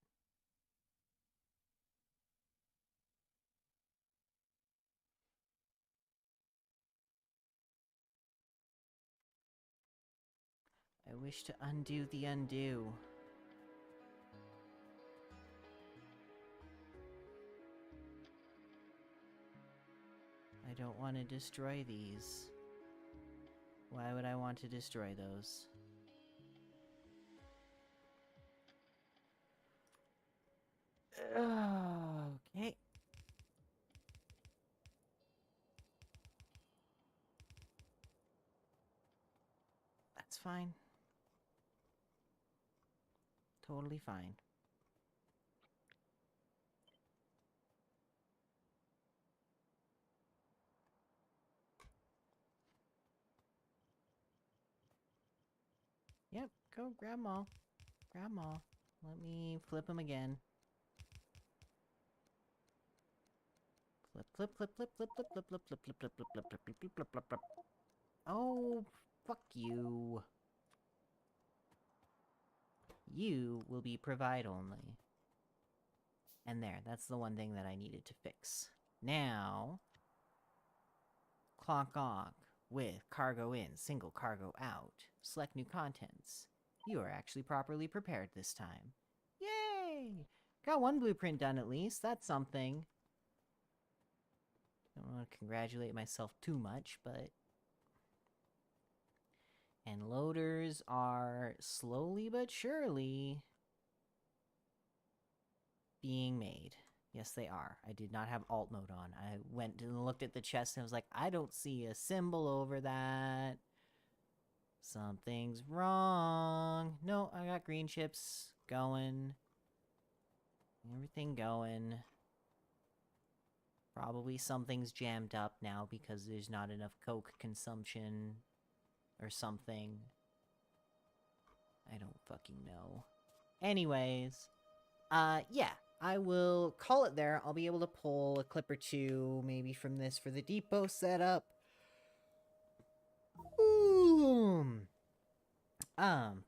I wish to undo the undo. I don't want to destroy these. Why would I want to destroy those? Okay. That's fine. Totally fine. Yep, go grab them all. Grab them all. Let me flip them again. Flip, flip, flip, flip, flip, flip, flip, flip, flip, flip, flip, flip, flip, flip, flip, flip, flip, flip. Oh, fuck you. You will be provide only. And there, that's the one thing that I needed to fix. Now, clock on with cargo in, single cargo out. Select new contents. You are actually properly prepared this time. Yay! Got one blueprint done at least, that's something. I don't want to congratulate myself too much, but... And loaders are slowly but surely being made. Yes, they are. I did not have alt mode on. I went and looked at the chest and was like, I don't see a symbol over that. Something's wrong. No, I got green chips going. Everything going. Probably something's jammed up now because there's not enough Coke consumption or something. I don't fucking know. Anyways, yeah, I will call it there. I'll be able to pull a clip or two, maybe from this for the depot setup.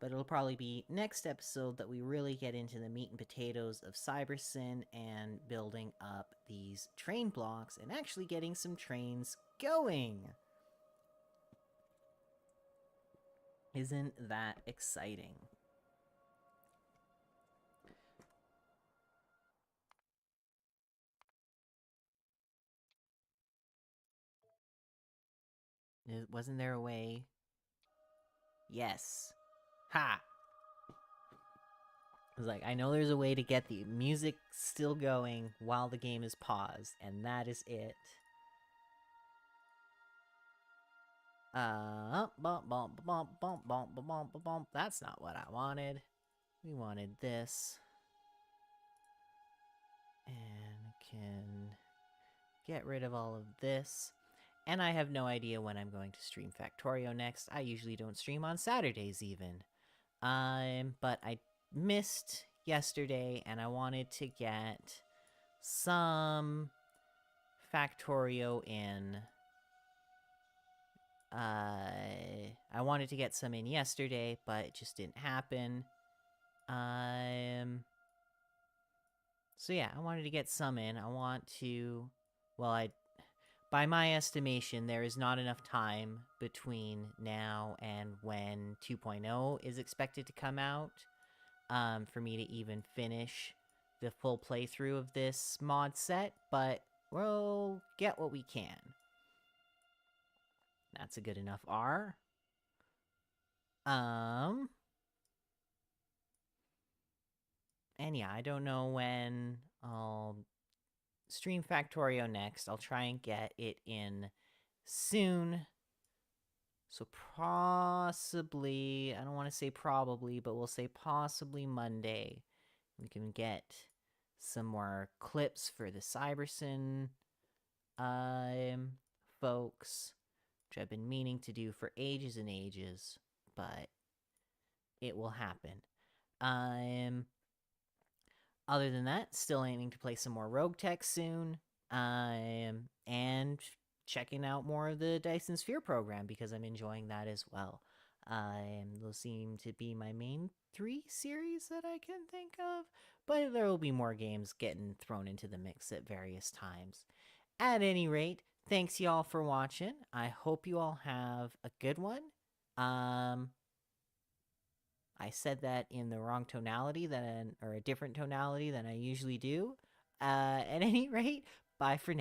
But it'll probably be next episode that we really get into the meat and potatoes of Cybersyn and building up these train blocks and actually getting some trains going. Isn't that exciting? Wasn't there a way? Yes. Ha! I was like, I know there's a way to get the music still going while the game is paused, and that is it. Bump, bump, bump, bump, bump, bump, bump, bump. That's not what I wanted. We wanted this. And can get rid of all of this. And I have no idea when I'm going to stream Factorio next. I usually don't stream on Saturdays even. But I missed yesterday and I wanted to get some Factorio in. I wanted to get some in yesterday, but it just didn't happen. So yeah, I wanted to get some in. I want to... Well, by my estimation, there is not enough time between now and when 2.0 is expected to come out for me to even finish the full playthrough of this mod set, but we'll get what we can. That's a good enough R. And yeah, I don't know when I'll stream Factorio next. I'll try and get it in soon. So possibly, I don't want to say probably, but we'll say possibly Monday. We can get some more clips for the Cybersyn folks. which I've been meaning to do for ages and ages, but it will happen. Other than that, still aiming to play some more Rogue Tech soon, and checking out more of the Dyson Sphere program because I'm enjoying that as well. Those seem to be my main 3 series that I can think of, but there will be more games getting thrown into the mix at various times. At any rate, thanks y'all for watching. I hope you all have a good one. I said that in the wrong tonality or a different tonality than I usually do. At any rate, bye for now.